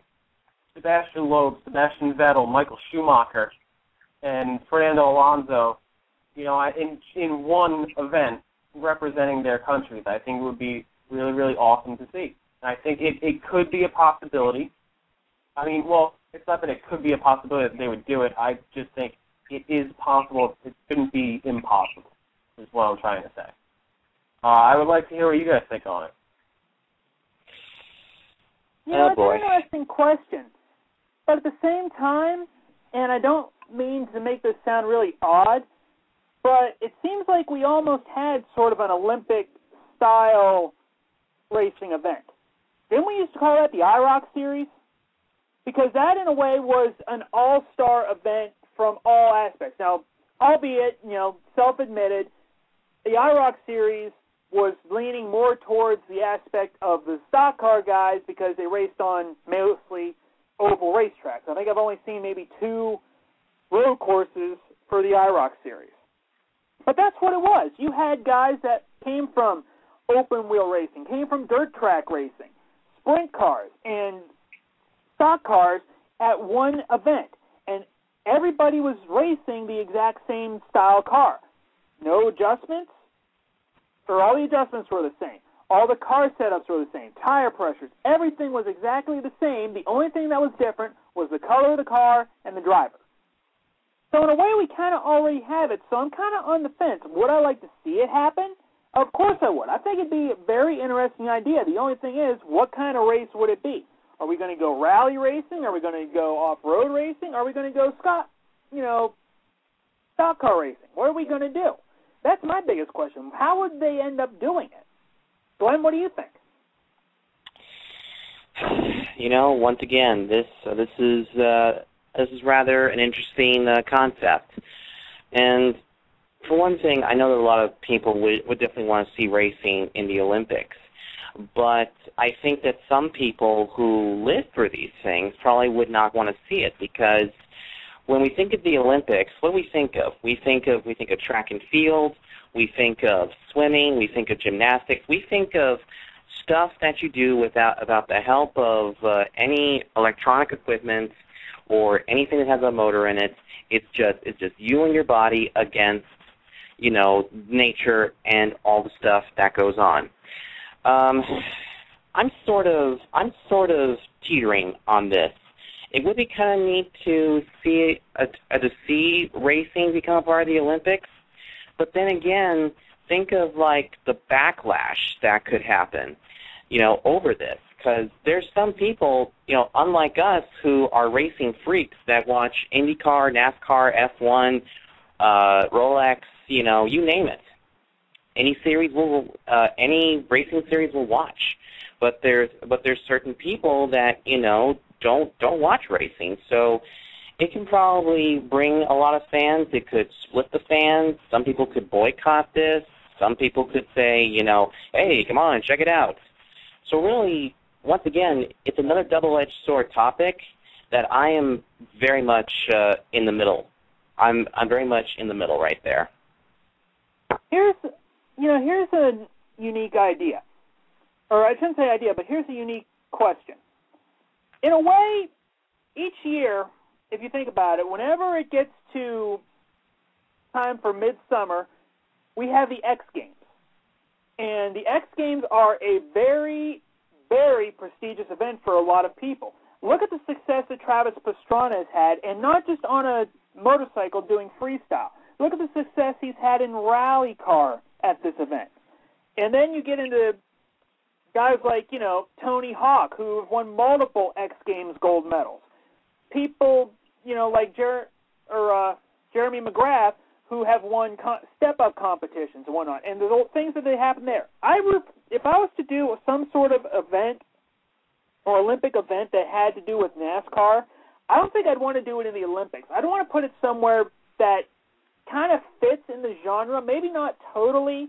Sebastian Loeb, Sebastian Vettel, Michael Schumacher, and Fernando Alonso, in one event representing their countries. I think it would be really, really awesome to see. And I think it could be a possibility. I mean, well, it's not that it could be a possibility that they would do it. I just think it is possible. It shouldn't be impossible, is what I'm trying to say. I would like to hear what you guys think on it. It's an interesting question. But at the same time, and I don't mean to make this sound really odd, but it seems like we almost had sort of an Olympic-style racing event. Didn't we used to call that the IROC Series? Because that, in a way, was an all-star event from all aspects. Now, albeit, self-admitted, the IROC Series was leaning more towards the aspect of the stock car guys because they raced on mostly oval racetracks. I think I've only seen maybe 2 road courses for the IROC Series. But that's what it was. You had guys that came from open wheel racing, came from dirt track racing, sprint cars, and stock cars at one event. And everybody was racing the exact same style car. No adjustments, or all the adjustments were the same. All the car setups were the same. Tire pressures, everything was exactly the same. The only thing that was different was the color of the car and the driver. So in a way, we kind of already have it. So I'm kind of on the fence. Would I like to see it happen? Of course I would. I think it'd be a very interesting idea. The only thing is, what kind of race would it be? Are we going to go rally racing? Are we going to go off-road racing? Are we going to go stock car racing? What are we going to do? That's my biggest question. How would they end up doing it? Glenn, what do you think? Once again, this is rather an interesting concept. And for one thing, I know that a lot of people would definitely want to see racing in the Olympics. But I think that some people who live for these things probably would not want to see it, because when we think of the Olympics, what do we think of? We think of track and field, we think of swimming, we think of gymnastics, we think of stuff that you do without the help of any electronic equipment or anything that has a motor in it. It's just you and your body against, nature and all the stuff that goes on. I'm sort of teetering on this. It would be kind of neat to see racing become a part of the Olympics, but then again, think of like the backlash that could happen, over this, because there's some people, unlike us, who are racing freaks that watch IndyCar, NASCAR, F1, Rolex, you name it. Any racing series will watch, but there's certain people that don't watch racing, so it can probably bring a lot of fans. It could split the fans. Some people could boycott this. Some people could say, hey, come on, check it out. So really, once again, it's another double-edged sword topic that I am very much in the middle. I'm very much in the middle right there. Here's here's a unique idea. Or I shouldn't say idea, but here's a unique question. In a way, each year, if you think about it, whenever it gets to time for midsummer, we have the X Games. And the X Games are a very, very prestigious event for a lot of people. Look at the success that Travis Pastrana has had, and not just on a motorcycle doing freestyle. Look at the success he's had in rally car at this event. And then you get into guys like, Tony Hawk, who have won multiple X Games gold medals. People, like Jeremy McGrath, who have won step-up competitions and whatnot, and the things that happen there. If I was to do some sort of event or Olympic event that had to do with NASCAR, I don't think I'd want to do it in the Olympics. I'd want to put it somewhere that kind of fits in the genre, maybe not totally,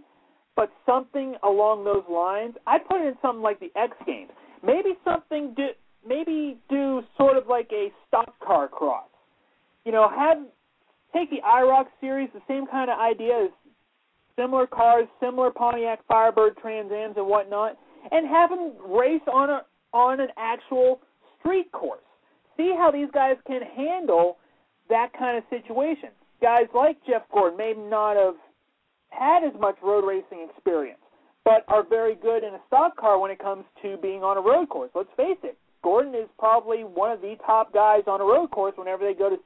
but something along those lines. I'd put it in something like the X Games. Maybe do sort of like a stock car cross. Take the IROC series, the same kind of idea as similar cars, similar Pontiac Firebird Trans Ams and whatnot, and have them race on an actual street course. See how these guys can handle that kind of situation. Guys like Jeff Gordon may not have had as much road racing experience, but are very good in a stock car when it comes to being on a road course. Let's face it, Gordon is probably one of the top guys on a road course whenever they go to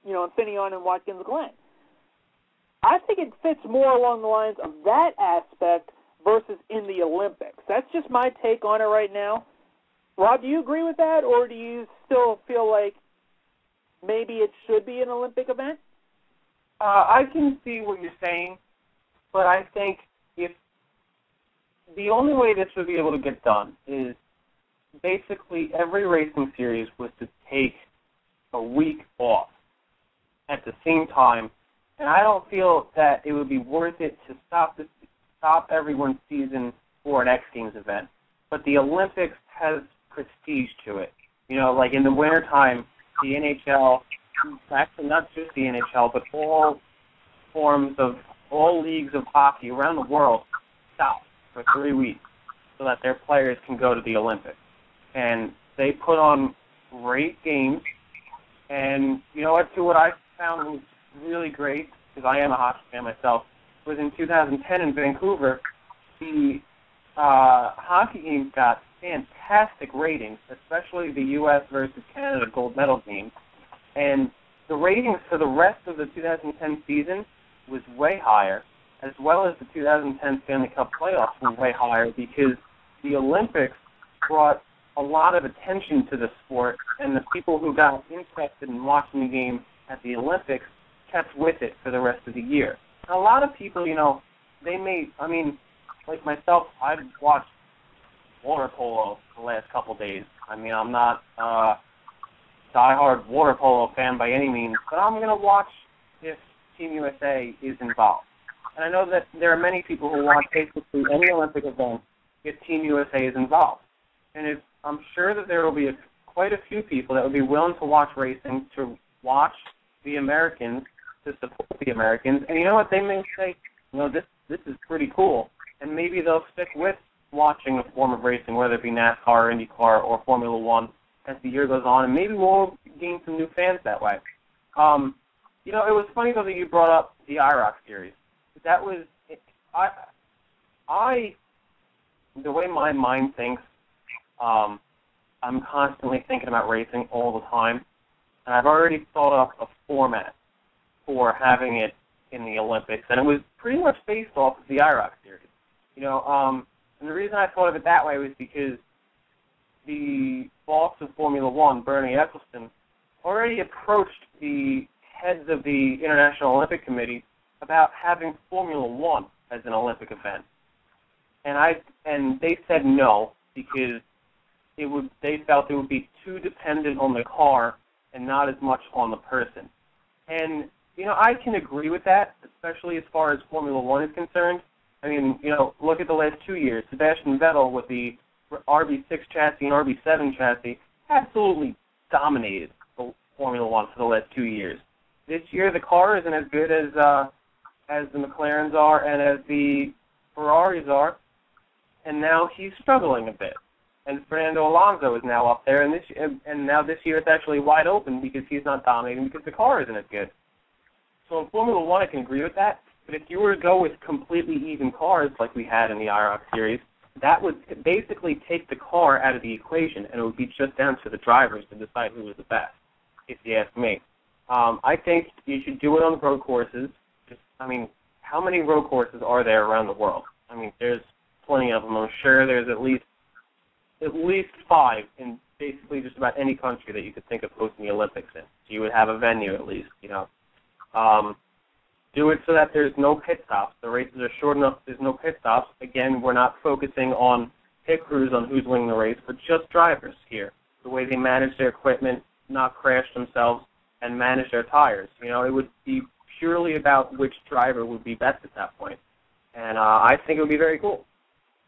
Infineon and Watkins Glen. I think it fits more along the lines of that aspect versus in the Olympics. That's just my take on it right now. Rob, do you agree with that, or do you still feel like maybe it should be an Olympic event? I can see what you're saying, but I think if the only way this would be able to get done is basically every racing series was to take a week off at the same time, and I don't feel that it would be worth it to stop everyone's season for an X Games event. But the Olympics has prestige to it. Like in the wintertime, the NHL, actually not just the NHL, but all leagues of hockey around the world stop for 3 weeks so that their players can go to the Olympics. And they put on great games. And what I found was really great, because I am a hockey fan myself, was in 2010 in Vancouver, the hockey games got fantastic ratings, especially the U.S. versus Canada gold medal game. And the ratings for the rest of the 2010 season was way higher, as well as the 2010 Stanley Cup playoffs were way higher, because the Olympics brought a lot of attention to the sport, and the people who got interested in watching the game at the Olympics kept with it for the rest of the year. And a lot of people, like myself, I've watched water polo the last couple days. I'm not a diehard water polo fan by any means, but I'm going to watch if Team USA is involved. And I know that there are many people who watch basically any Olympic event if Team USA is involved. And I'm sure that there will be quite a few people that would be willing to watch racing, to watch the Americans, to support the Americans. And you know what? They may say, this is pretty cool. And maybe they'll stick with watching a form of racing, whether it be NASCAR or IndyCar or Formula One, as the year goes on. And maybe we'll gain some new fans that way. It was funny, though, that you brought up the IROC series. That was, the way my mind thinks, I'm constantly thinking about racing all the time, and I've already thought up a format for having it in the Olympics, and it was pretty much based off of the IROC series. And the reason I thought of it that way was because the boss of Formula One, Bernie Eccleston, already approached the heads of the International Olympic Committee about having Formula One as an Olympic event. And they said no, because they felt it would be too dependent on the car and not as much on the person. And, I can agree with that, especially as far as Formula One is concerned. Look at the last 2 years. Sebastian Vettel with the RB6 chassis and RB7 chassis absolutely dominated Formula One for the last 2 years. This year, the car isn't as good as the McLarens are and as the Ferraris are, and now he's struggling a bit. And Fernando Alonso is now up there, and now this year it's actually wide open because he's not dominating because the car isn't as good. So in Formula One, I can agree with that. But if you were to go with completely even cars like we had in the IROC series, that would basically take the car out of the equation, and it would be just down to the drivers to decide who was the best, if you ask me. I think you should do it on the road courses. How many road courses are there around the world? There's plenty of them. I'm sure there's at least 5 in basically just about any country that you could think of hosting the Olympics in. So you would have a venue at least, Do it so that there's no pit stops. The races are short enough, there's no pit stops. Again, we're not focusing on pit crews on who's winning the race, but just drivers here. The way they manage their equipment, not crash themselves, and manage their tires. It would be purely about which driver would be best at that point. And I think it would be very cool.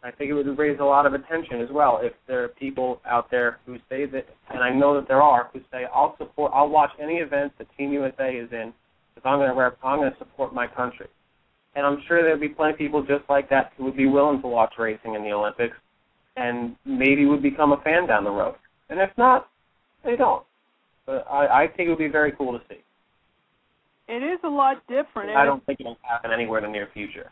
I think it would raise a lot of attention as well if there are people out there who say that, and I know that there are, who say, I'll watch any event that Team USA is in because I'm going to support my country. And I'm sure there would be plenty of people just like that who would be willing to watch racing in the Olympics and maybe would become a fan down the road. And if not, they don't. But I think it would be very cool to see. It is a lot different. I don't think it will happen anywhere in the near future.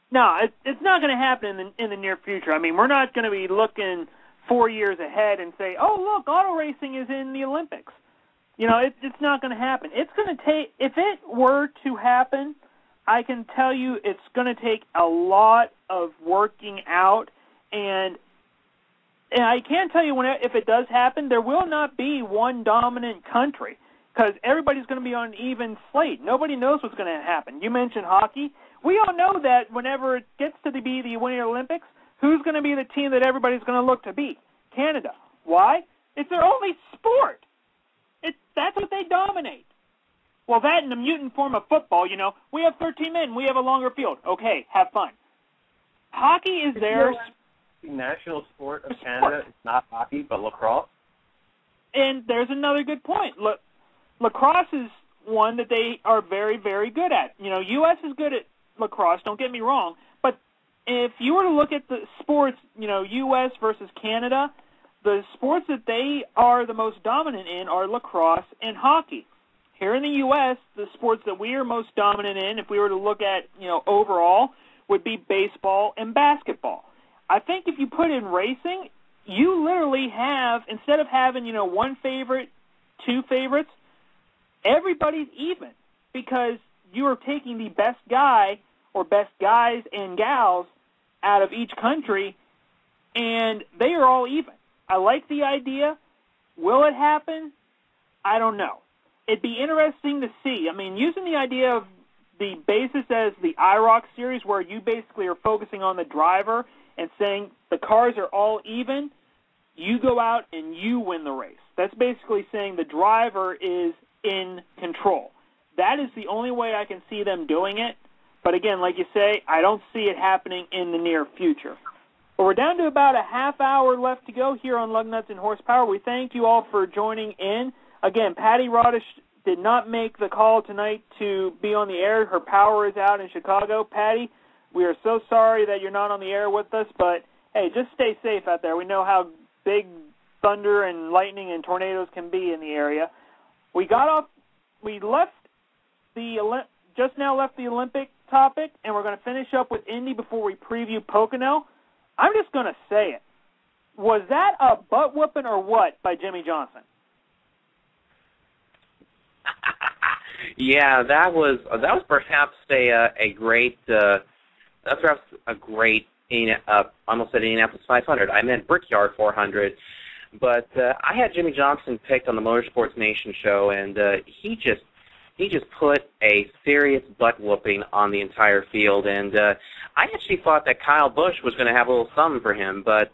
No, it's not going to happen in the near future. We're not going to be looking 4 years ahead and say, oh, look, auto racing is in the Olympics. It's not going to happen. It's going to take, if it were to happen, I can tell you it's going to take a lot of working out, and I can tell you if it does happen, there will not be one dominant country because everybody's going to be on an even slate. Nobody knows what's going to happen. You mentioned hockey. We all know that whenever it gets to be the Winter Olympics, who's going to be the team that everybody's going to look to beat? Canada. Why? It's their only sport. That's what they dominate. Well, that in the mutant form of football, we have 13 men. We have a longer field. Okay, have fun. Hockey is theirs. The national sport of Canada is not hockey, but lacrosse. And there's another good point. Lacrosse is one that they are very, very good at. U.S. is good at lacrosse, don't get me wrong, but if you were to look at the sports, U.S. versus Canada, the sports that they are the most dominant in are lacrosse and hockey. Here in the U.S., the sports that we are most dominant in, if we were to look at, overall, would be baseball and basketball. I think if you put in racing, you literally have, instead of having, one favorite, 2 favorites, everybody's even because you are taking the best guy or best guys and gals out of each country, and they are all even. I like the idea. Will it happen? I don't know. It'd be interesting to see. Using the idea of the basis as the IROC series where you basically are focusing on the driver and saying the cars are all even, you go out and you win the race. That's basically saying the driver is in control. That is the only way I can see them doing it. But again, like you say, I don't see it happening in the near future. But we're down to about a half hour left to go here on Lugnuts and Horsepower. We thank you all for joining in. Again, Patti Rodisch did not make the call tonight to be on the air. Her power is out in Chicago. Patti, we are so sorry that you're not on the air with us, but hey, just stay safe out there. We know how big thunder and lightning and tornadoes can be in the area. We just now left the Olympic topic, and we're going to finish up with Indy before we preview Pocono. I'm just going to say it. Was that a butt whooping or what by Jimmie Johnson? Yeah, that was perhaps a great almost said Indianapolis 500. I meant Brickyard 400. But I had Jimmie Johnson picked on the Motorsports Nation show, and he just put a serious butt whooping on the entire field. And I actually thought that Kyle Busch was going to have a little something for him, but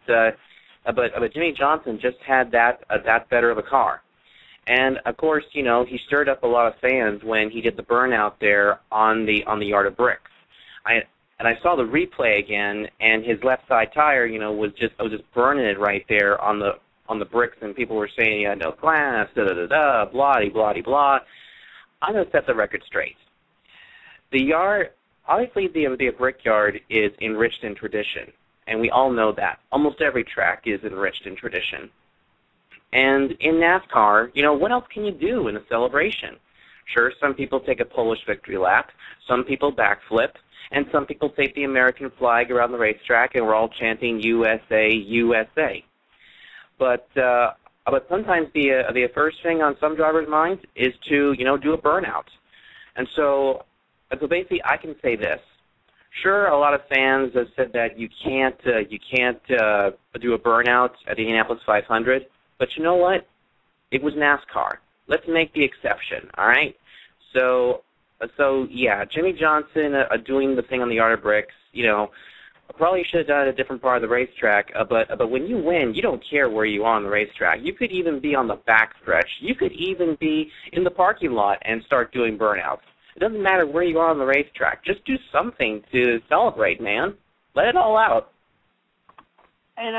Jimmie Johnson just had that better of a car. And of course, he stirred up a lot of fans when he did the burnout there on the yard of bricks. I saw the replay again, and his left side tire, was just burning it right there on the bricks, and people were saying he had no glass, blah, blah, blah, blah. I'm going to set the record straight. The yard obviously the Brickyard is enriched in tradition, and we all know that. Almost every track is enriched in tradition. And in NASCAR, what else can you do in a celebration? Sure, some people take a Polish victory lap, some people backflip, and some people take the American flag around the racetrack, and we're all chanting USA, USA. But sometimes the first thing on some drivers' minds is to, do a burnout. And so basically I can say this. Sure, a lot of fans have said that you can't do a burnout at the Indianapolis 500, but you know what? It was NASCAR. Let's make the exception, all right? So yeah, Jimmie Johnson doing the thing on the Art of Bricks, probably should have done it at a different part of the racetrack, but when you win, you don't care where you are on the racetrack. You could even be on the backstretch. You could even be in the parking lot and start doing burnouts. It doesn't matter where you are on the racetrack. Just do something to celebrate, man. Let it all out. And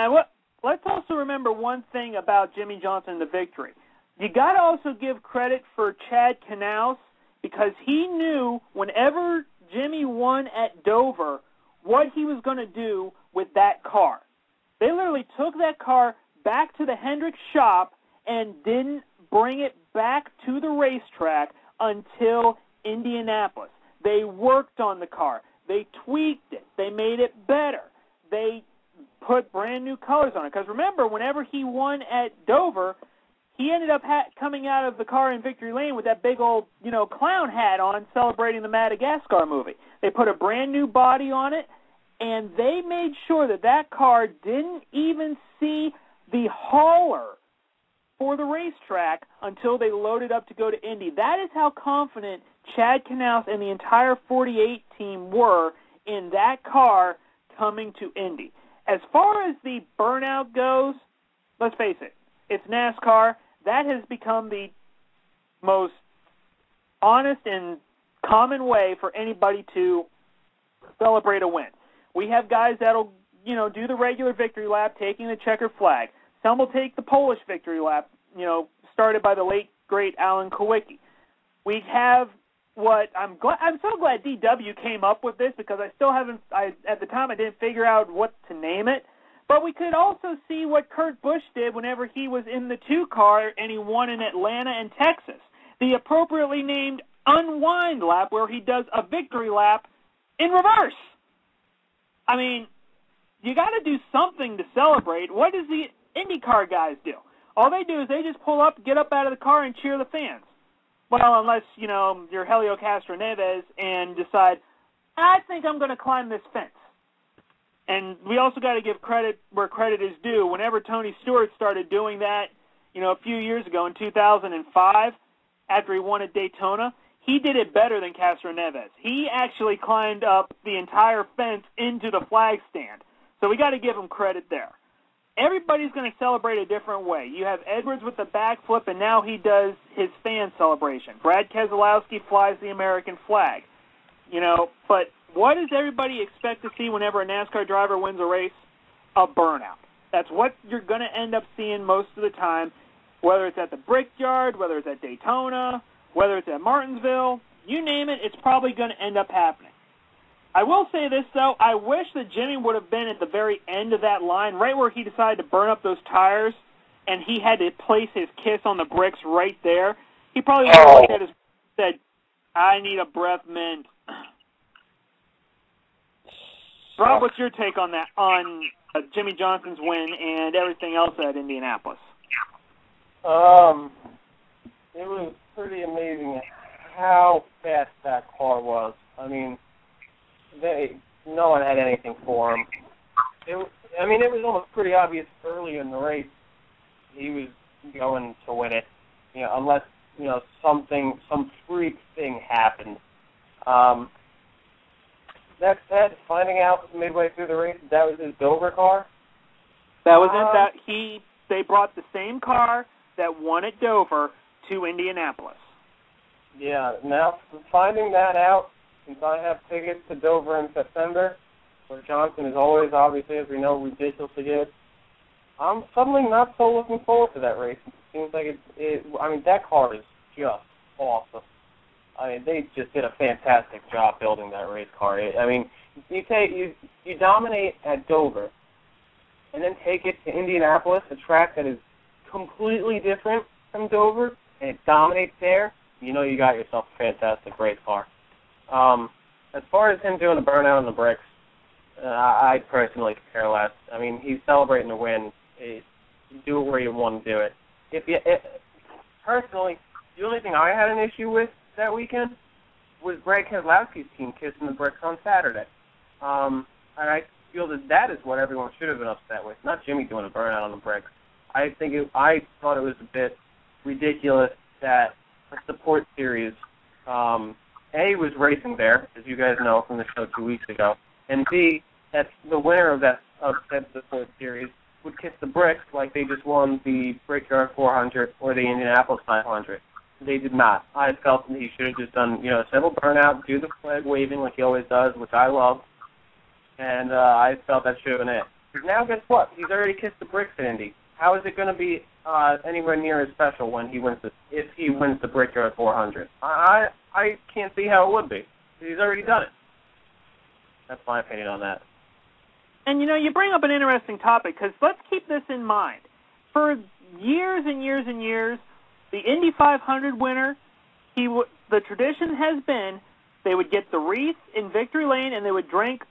let's also remember one thing about Jimmie Johnson, the victory. You got to also give credit for Chad Knaus, because he knew whenever Jimmie won at Dover what he was going to do with that car. They literally took that car back to the Hendrick shop and didn't bring it back to the racetrack until Indianapolis. They worked on the car. They tweaked it. They made it better. They put brand new colors on it. Because remember, whenever he won at Dover, he ended up coming out of the car in Victory Lane with that big old, clown hat on, celebrating the Madagascar movie. They put a brand new body on it, and they made sure that car didn't even see the hauler for the racetrack until they loaded up to go to Indy. That is how confident Chad Knaus and the entire 48 team were in that car coming to Indy. As far as the burnout goes, let's face it, it's NASCAR. That has become the most honest and common way for anybody to celebrate a win. We have guys that'll, do the regular victory lap, taking the checkered flag. Some will take the Polish victory lap, started by the late, great Alan Kowicki. We have I'm so glad DW came up with this, because at the time I didn't figure out what to name it. But we could also see what Kurt Busch did whenever he was in the 2 car and he won in Atlanta and Texas. The appropriately named unwind lap, where he does a victory lap in reverse. I mean, you got to do something to celebrate. What does the IndyCar guys do? All they do is they just pull up, get up out of the car, and cheer the fans. Well, unless, you're Helio Castroneves and decide, I think I'm going to climb this fence. And we also got to give credit where credit is due. Whenever Tony Stewart started doing that, a few years ago in 2005, after he won at Daytona, he did it better than Castroneves. He actually climbed up the entire fence into the flag stand. So we got to give him credit there. Everybody's going to celebrate a different way. You have Edwards with the backflip, and now he does his fan celebration. Brad Keselowski flies the American flag. But what does everybody expect to see whenever a NASCAR driver wins a race? A burnout. That's what you're going to end up seeing most of the time, whether it's at the Brickyard, whether it's at Daytona, whether it's at Martinsville. You name it, it's probably going to end up happening. I will say this, though. I wish that Jimmie would have been at the very end of that line, right where he decided to burn up those tires, and he had to place his kiss on the bricks right there. He probably would have looked at his said, I need a breath mint. Rob, what's your take on that, on Jimmie Johnson's win and everything else at Indianapolis? It was pretty amazing how fast that car was. I mean, no one had anything for him. It was almost pretty obvious early in the race he was going to win it, unless, some freak thing happened. That said, finding out midway through the race that was his Dover car. That was it. They brought the same car that won at Dover to Indianapolis. Yeah. Now, finding that out, since I have tickets to Dover in September, where Johnson is always, obviously, as we know, ridiculously good, I'm suddenly not so looking forward to that race. It seems like that car is just awesome. I mean, they just did a fantastic job building that race car. I mean, you dominate at Dover, and then take it to Indianapolis, a track that is completely different from Dover, and it dominates there. You know you got yourself a fantastic race car. As far as him doing a burnout on the bricks, I personally could care less. I mean, he's celebrating a win. Do it where you want to do it. Personally, the only thing I had an issue with that weekend was Brad Keselowski's team kissing the bricks on Saturday. And I feel that is what everyone should have been upset with, not Jimmie doing a burnout on the bricks. I thought it was a bit ridiculous that a support series, A, was racing there, as you guys know from the show 2 weeks ago, and B, that the winner of said support series would kiss the bricks like they just won the Brickyard 400 or the Indianapolis 500. They did not. I felt that he should have just done, a simple burnout, do the flag waving like he always does, which I love, and I felt that should have been it. Because now, guess what? He's already kissed the bricks at Indy. How is it going to be anywhere near as special when if he wins the Brickyard 400? I can't see how it would be. He's already done it. That's my opinion on that. And, you bring up an interesting topic, because let's keep this in mind. For years and years and years, the Indy 500 winner, the tradition has been they would get the wreath in victory lane and they would drink,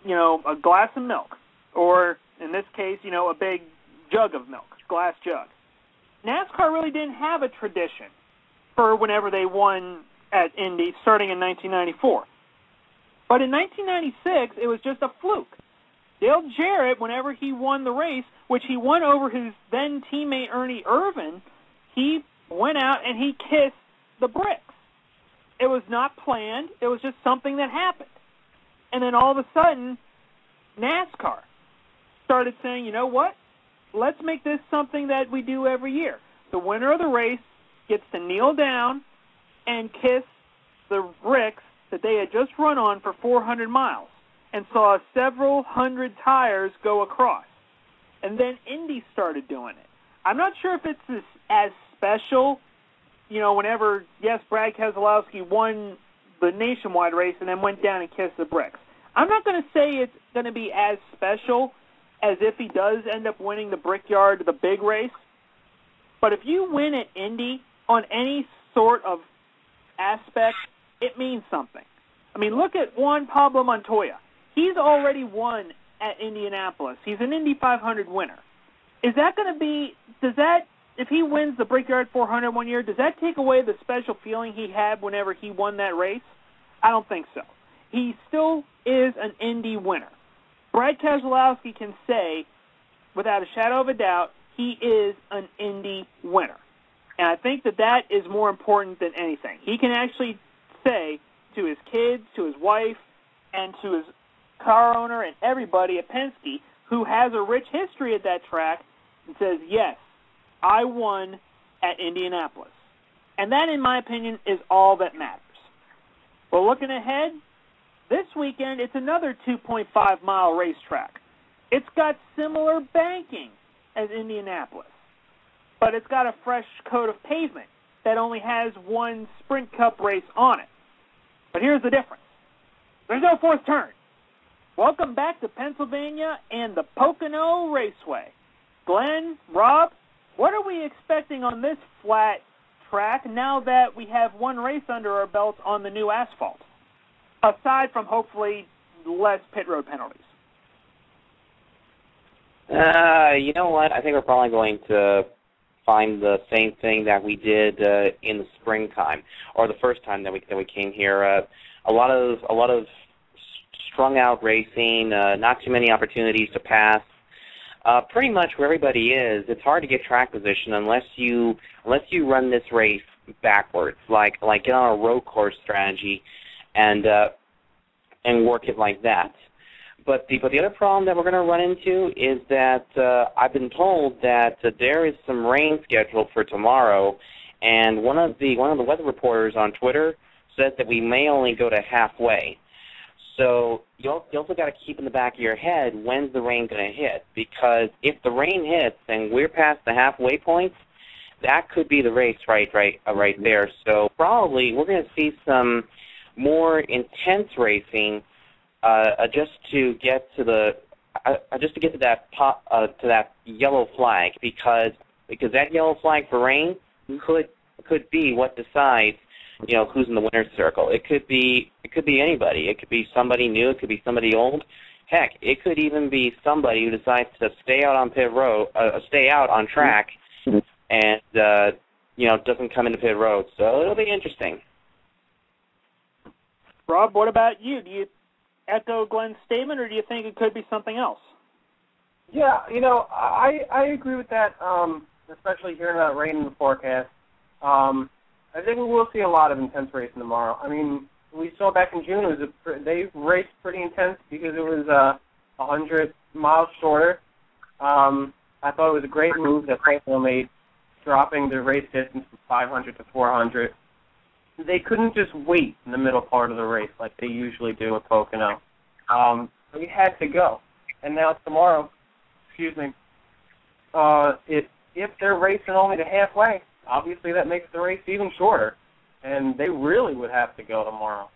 a glass of milk. Or, in this case, a big jug of milk, glass jug. NASCAR really didn't have a tradition for whenever they won at Indy starting in 1994. But in 1996, it was just a fluke. Dale Jarrett, whenever he won the race, which he won over his then teammate Ernie Irvin, he went out and he kissed the bricks. It was not planned. It was just something that happened. And then all of a sudden, NASCAR started saying, you know what? Let's make this something that we do every year. The winner of the race gets to kneel down and kiss the bricks that they had just run on for 400 miles and saw several hundred tires go across. And then Indy started doing it. I'm not sure if it's as special, whenever, yes, Brad Keselowski won the nationwide race and then went down and kissed the bricks. I'm not going to say it's going to be as special as if he does end up winning the Brickyard, the big race. But if you win at Indy on any sort of aspect, it means something. I mean, look at Juan Pablo Montoya. He's already won at Indianapolis. He's an Indy 500 winner. Is that going to be, if he wins the Brickyard 400 one year, does that take away the special feeling he had whenever he won that race? I don't think so. He still is an Indy winner. Brad Keselowski can say, without a shadow of a doubt, he is an Indy winner. And I think that is more important than anything. He can actually say to his kids, to his wife, and to his car owner and everybody at Penske who has a rich history at that track and says, yes, I won at Indianapolis. And that, in my opinion, is all that matters. Well, looking ahead, this weekend it's another 2.5-mile racetrack. It's got similar banking as Indianapolis, but it's got a fresh coat of pavement that only has one Sprint Cup race on it. But here's the difference. There's no fourth turn. Welcome back to Pennsylvania and the Pocono Raceway. Glenn, Rob, what are we expecting on this flat track now that we have one race under our belts on the new asphalt, aside from hopefully less pit road penalties? You know what? I think we're probably going to find the same thing that we did in the springtime, or the first time that we came here. A lot of strung out racing, not too many opportunities to pass. Pretty much where everybody is, it's hard to get track position unless you run this race backwards, like get on a road course strategy, and work it like that. But the other problem that we're going to run into is that I've been told that there is some rain scheduled for tomorrow, and one of the weather reporters on Twitter says that we may only go to halfway. So you also got to keep in the back of your head, when's the rain going to hit? Because if the rain hits and we're past the halfway point, that could be the race right there. So probably we're going to see some more intense racing just to get to that yellow flag, because that yellow flag for rain could be what decides, who's in the winner's circle. It could be anybody. It could be somebody new. It could be somebody old. Heck, it could even be somebody who decides to stay out on track, and doesn't come into pit road. So it'll be interesting. Rob, what about you? Do you echo Glenn's statement, or do you think it could be something else? Yeah, I agree with that, especially hearing about rain in the forecast. I think we will see a lot of intense racing tomorrow. I mean, we saw back in June, they raced pretty intense because it was 100 miles shorter. I thought it was a great move that Pocono made, dropping the race distance from 500 to 400. They couldn't just wait in the middle part of the race like they usually do at Pocono. We had to go. And now tomorrow, if they're racing only to halfway, obviously that makes the race even shorter, and they really would have to go tomorrow.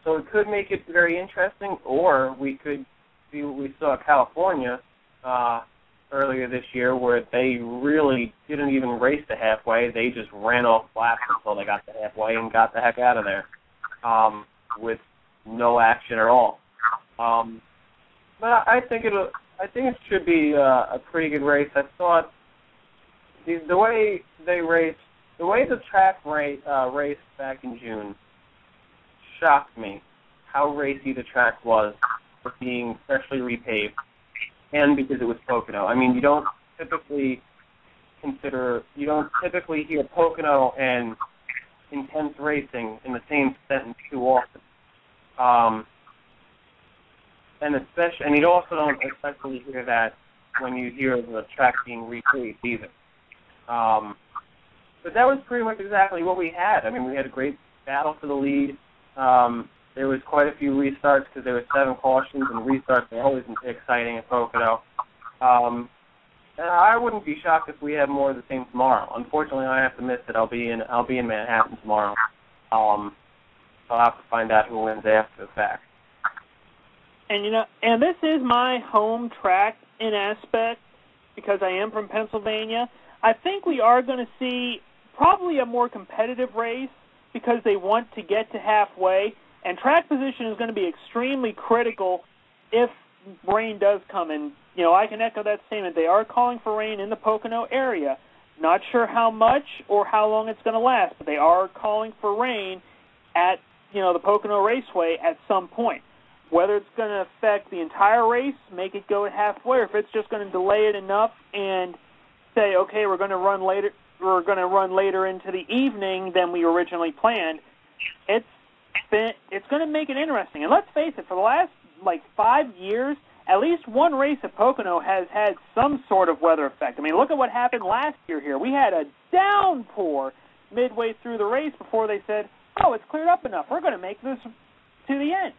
So it could make it very interesting, or we could see what we saw at California earlier this year, where they really didn't even race to halfway. They just ran off laps until they got to halfway and got the heck out of there with no action at all. But I think it should be a pretty good race. I thought the way the track raced back in June shocked me. How racy the track was for being freshly repaved, and because it was Pocono. I mean, you don't typically hear Pocono and intense racing in the same sentence too often. And you also don't especially hear that when you hear the track being repaved either. But that was pretty much exactly what we had. I mean, we had a great battle for the lead. There was quite a few restarts because there were 7 cautions, and restarts are always exciting at Pocono. And I wouldn't be shocked if we had more of the same tomorrow. Unfortunately, I have to miss it. I'll be in Manhattan tomorrow. I'll have to find out who wins after the fact. And this is my home track in aspect because I am from Pennsylvania. I think we are going to see probably a more competitive race because they want to get to halfway, and track position is going to be extremely critical if rain does come in. I can echo that statement. They are calling for rain in the Pocono area. Not sure how much or how long it's going to last, but they are calling for rain at, the Pocono Raceway at some point. Whether it's going to affect the entire race, make it go halfway, or if it's just going to delay it enough and say, okay, we're going to run later into the evening than we originally planned, it's going to make it interesting. And let's face it, for the last 5 years, at least one race at Pocono has had some sort of weather effect. I mean, look at what happened last year here. We had a downpour midway through the race before they said, oh, it's cleared up enough. We're going to make this to the end.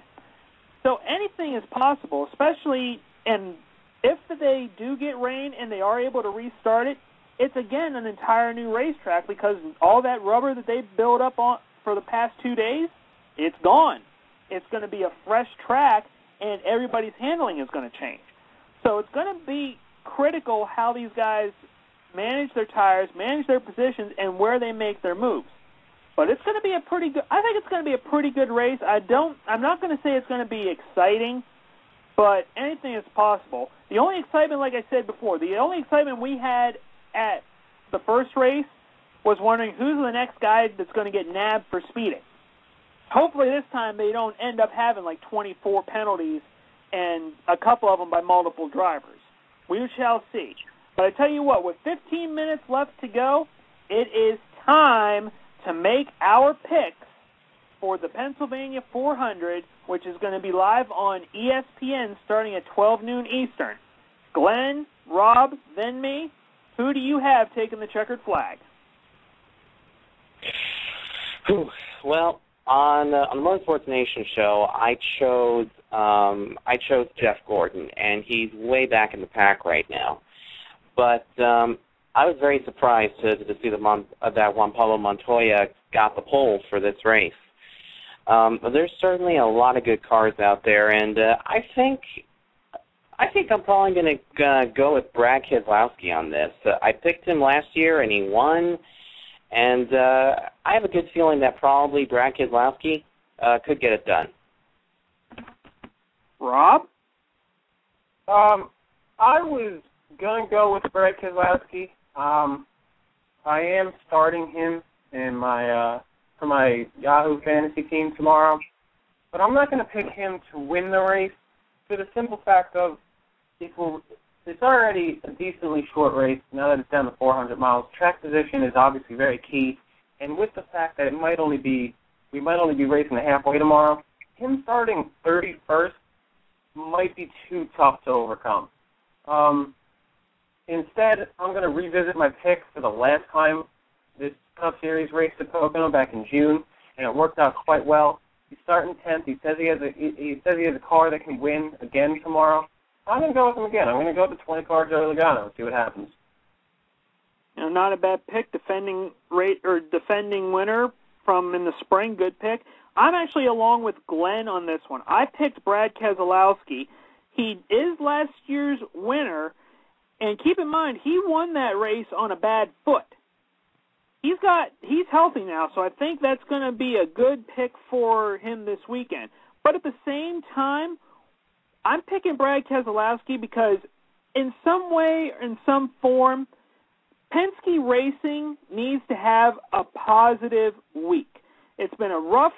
So anything is possible, especially, and if they do get rain and they are able to restart it, it's, again, an entire new racetrack because all that rubber that they built up on for the past 2 days, it's gone. It's going to be a fresh track, and everybody's handling is going to change. So it's going to be critical how these guys manage their tires, manage their positions, and where they make their moves. But it's going to be I think it's going to be a pretty good race. I'm not going to say it's going to be exciting, but anything is possible. The only excitement, like I said before, the only excitement we had at the first race was wondering who's the next guy that's going to get nabbed for speeding. Hopefully this time they don't end up having 24 penalties and a couple of them by multiple drivers. We shall see. But I tell you what, with 15 minutes left to go, it is time to make our picks for the Pennsylvania 400, which is going to be live on ESPN starting at 12 noon Eastern. Glenn, Rob, then me. Who do you have taking the checkered flag? Well, on the Motorsports Nation show, I chose Jeff Gordon, and he's way back in the pack right now. But I was very surprised to see that Juan Pablo Montoya got the pole for this race. There's certainly a lot of good cars out there, and I think I'm probably going to go with Brad Keselowski on this. I picked him last year, and he won, and I have a good feeling that probably Brad Keselowski could get it done. Rob? I was going to go with Brad Keselowski. I am starting him in my for my Yahoo Fantasy team tomorrow, but I'm not going to pick him to win the race for the simple fact of it's already a decently short race now that it's down to 400 miles. Track position is obviously very key, and with the fact that we might only be racing the halfway tomorrow, him starting 31st might be too tough to overcome. Instead, I'm going to revisit my pick for the last time this Cup Series raced at Pocono back in June, and it worked out quite well. He's starting 10th. He says he has a car that can win again tomorrow. I'm going to go with him again. I'm going to go with the 20 car Joey Logano and see what happens. You know, not a bad pick. Defending winner from in the spring. Good pick. I'm actually along with Glenn on this one. I picked Brad Keselowski. He is last year's winner, and keep in mind he won that race on a bad foot. He's healthy now, so I think that's going to be a good pick for him this weekend. But at the same time, I'm picking Brad Keselowski because in some way, in some form, Penske Racing needs to have a positive week. It's been a rough,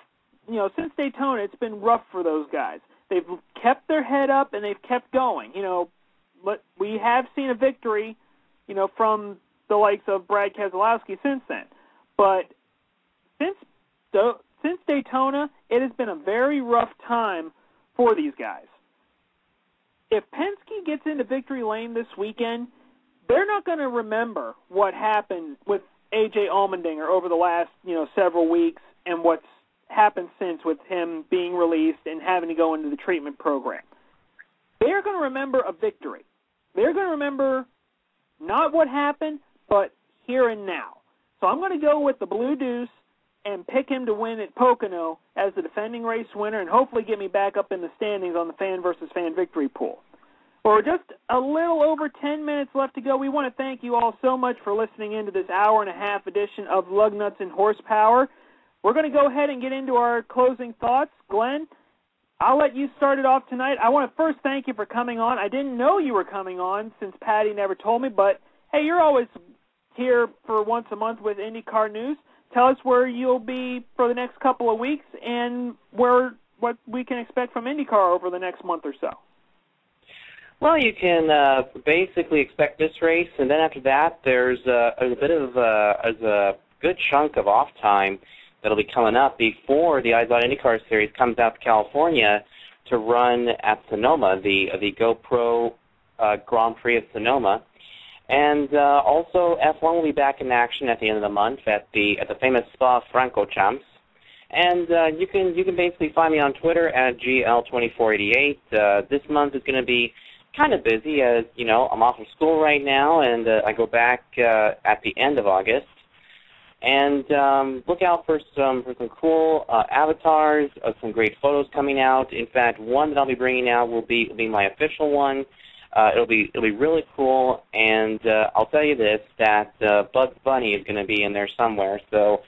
since Daytona, it's been rough for those guys. They've kept their head up and they've kept going. But we have seen a victory, from the likes of Brad Keselowski since then. But since Daytona, it has been a very rough time for these guys. If Penske gets into victory lane this weekend, they're not going to remember what happened with A.J. Allmendinger over the last, several weeks and what's happened since with him being released and having to go into the treatment program. They're going to remember a victory. They're going to remember not what happened, but here and now. So I'm going to go with the Blue Deuce and pick him to win at Pocono as the defending race winner and hopefully get me back up in the standings on the fan versus fan victory pool. Well, we're just a little over 10 minutes left to go. We want to thank you all so much for listening into this hour-and-a-half edition of Lugnuts and Horsepower. We're going to go ahead and get into our closing thoughts. Glenn, I'll let you start it off tonight. I want to first thank you for coming on. I didn't know you were coming on since Patti never told me, but, hey, you're always here for once a month with IndyCar News. Tell us where you'll be for the next couple of weeks and what we can expect from IndyCar over the next month or so. Well, you can basically expect this race, and then after that, there's a bit of a good chunk of off time that'll be coming up before the Eyes on IndyCar Series comes out to California to run at Sonoma, the GoPro Grand Prix of Sonoma. And also, F1 will be back in action at the end of the month at the famous Spa Francorchamps. And you can basically find me on Twitter at GL2488. This month is going to be kind of busy as, I'm off of school right now, and I go back at the end of August. And look out for some cool avatars, some great photos coming out. In fact, one that I'll be bringing out will be my official one. It'll be really cool, and I'll tell you this, that Bugs Bunny is going to be in there somewhere, so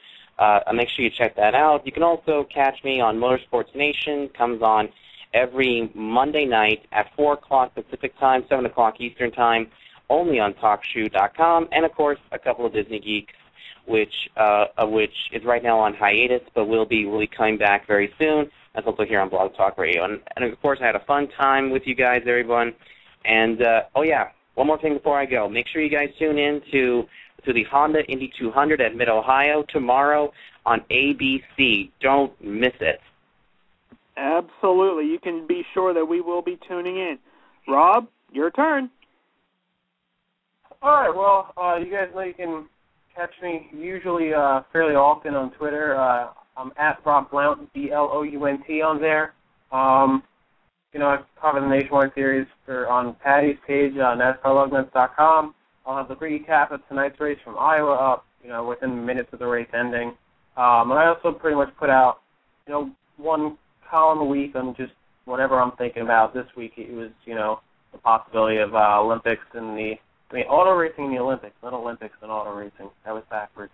make sure you check that out. You can also catch me on Motorsports Nation. Comes on every Monday night at 4 o'clock Pacific Time, 7 o'clock Eastern Time, only on TalkShoe.com, and, of course, a couple of Disney Geeks, which is right now on hiatus, but will be really coming back very soon. That's also here on Blog Talk Radio. And of course, I had a fun time with you guys, everyone. And, one more thing before I go. Make sure you guys tune in to the Honda Indy 200 at Mid-Ohio tomorrow on ABC. Don't miss it. Absolutely. You can be sure that we will be tuning in. Rob, your turn. All right, well, you guys know you can catch me usually fairly often on Twitter. I'm at Rob Blount, Blount on there. I cover the Nationwide Series on Patti's page, NASCARLugnuts.com. I'll have the recap of tonight's race from Iowa up, within minutes of the race ending. And I also pretty much put out, one column a week on just whatever I'm thinking about. This week it was, the possibility of Olympics and auto racing in the Olympics, not Olympics and auto racing. That was backwards.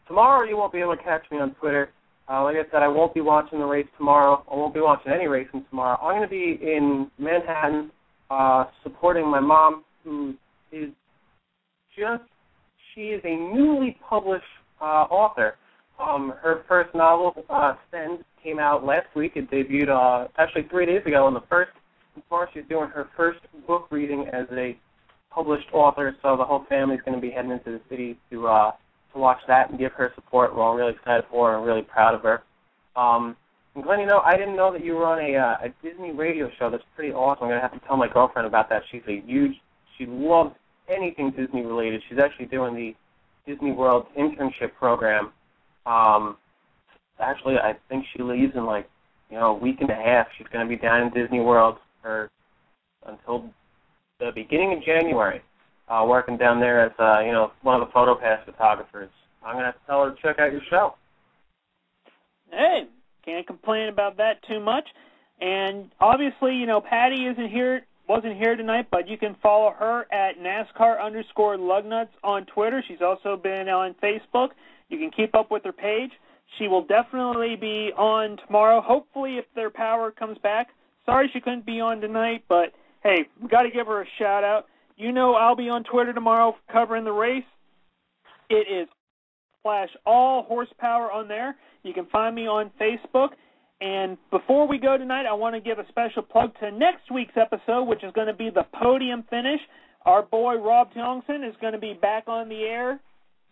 Tomorrow you won't be able to catch me on Twitter. Like I said, I won't be watching the race tomorrow. I won't be watching any racing tomorrow. I'm going to be in Manhattan supporting my mom, who is she is a newly published author. Her first novel, Send, came out last week. It debuted actually 3 days ago on the 1st. Tomorrow she's doing her first book reading as a published author, so the whole family's going to be heading into the city to watch that and give her support. We're all really excited for her and really proud of her. And Glenn, I didn't know that you were on a Disney radio show. That's pretty awesome. I'm going to have to tell my girlfriend about that. She loves anything Disney related. She's actually doing the Disney World internship program. Actually, I think she leaves in a week and a half. She's going to be down in Disney World until the beginning of January, working down there as one of the PhotoPass photographers. I'm going to have to tell her to check out your show. Hey, can't complain about that too much. And obviously, Patti wasn't here tonight, but you can follow her at NASCAR_Lugnuts on Twitter. She's also been on Facebook. You can keep up with her page. She will definitely be on tomorrow, hopefully if their power comes back. Sorry she couldn't be on tonight, but hey, we got to give her a shout-out. I'll be on Twitter tomorrow covering the race. It is /all horsepower on there. You can find me on Facebook. And before we go tonight, I want to give a special plug to next week's episode, which is going to be the podium finish. Our boy Rob Johnson is going to be back on the air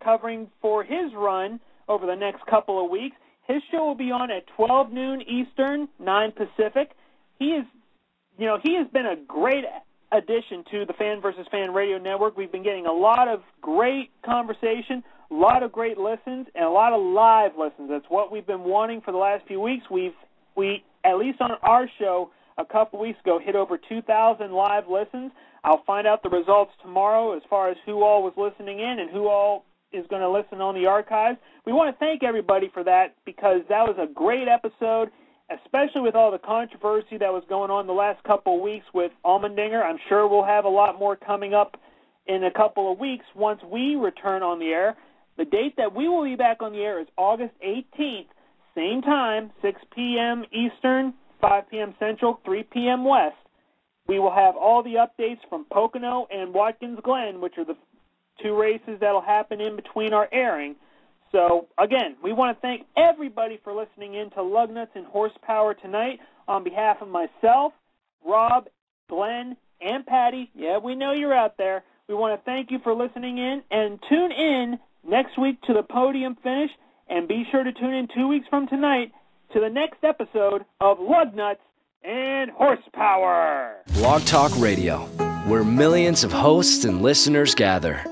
covering for his run over the next couple of weeks. His show will be on at 12 noon Eastern, 9 Pacific. He has been a great addition to the Fan vs. Fan Radio Network. We've been getting a lot of great conversation, a lot of great listens, and a lot of live listens. That's what we've been wanting for the last few weeks. We at least on our show a couple weeks ago, hit over 2,000 live listens. I'll find out the results tomorrow as far as who all was listening in and who all is going to listen on the archives. We want to thank everybody for that because that was a great episode, especially with all the controversy that was going on the last couple of weeks with Allmendinger. I'm sure we'll have a lot more coming up in a couple of weeks once we return on the air. The date that we will be back on the air is August 18th, same time, 6 p.m. Eastern, 5 p.m. Central, 3 p.m. West. We will have all the updates from Pocono and Watkins Glen, which are the two races that will happen in between our airing. So, again, we want to thank everybody for listening in to Lugnuts and Horsepower tonight. On behalf of myself, Rob, Glenn, and Patti, yeah, we know you're out there. We want to thank you for listening in, and tune in next week to the podium finish, and be sure to tune in 2 weeks from tonight to the next episode of Lugnuts and Horsepower. Blog Talk Radio, where millions of hosts and listeners gather.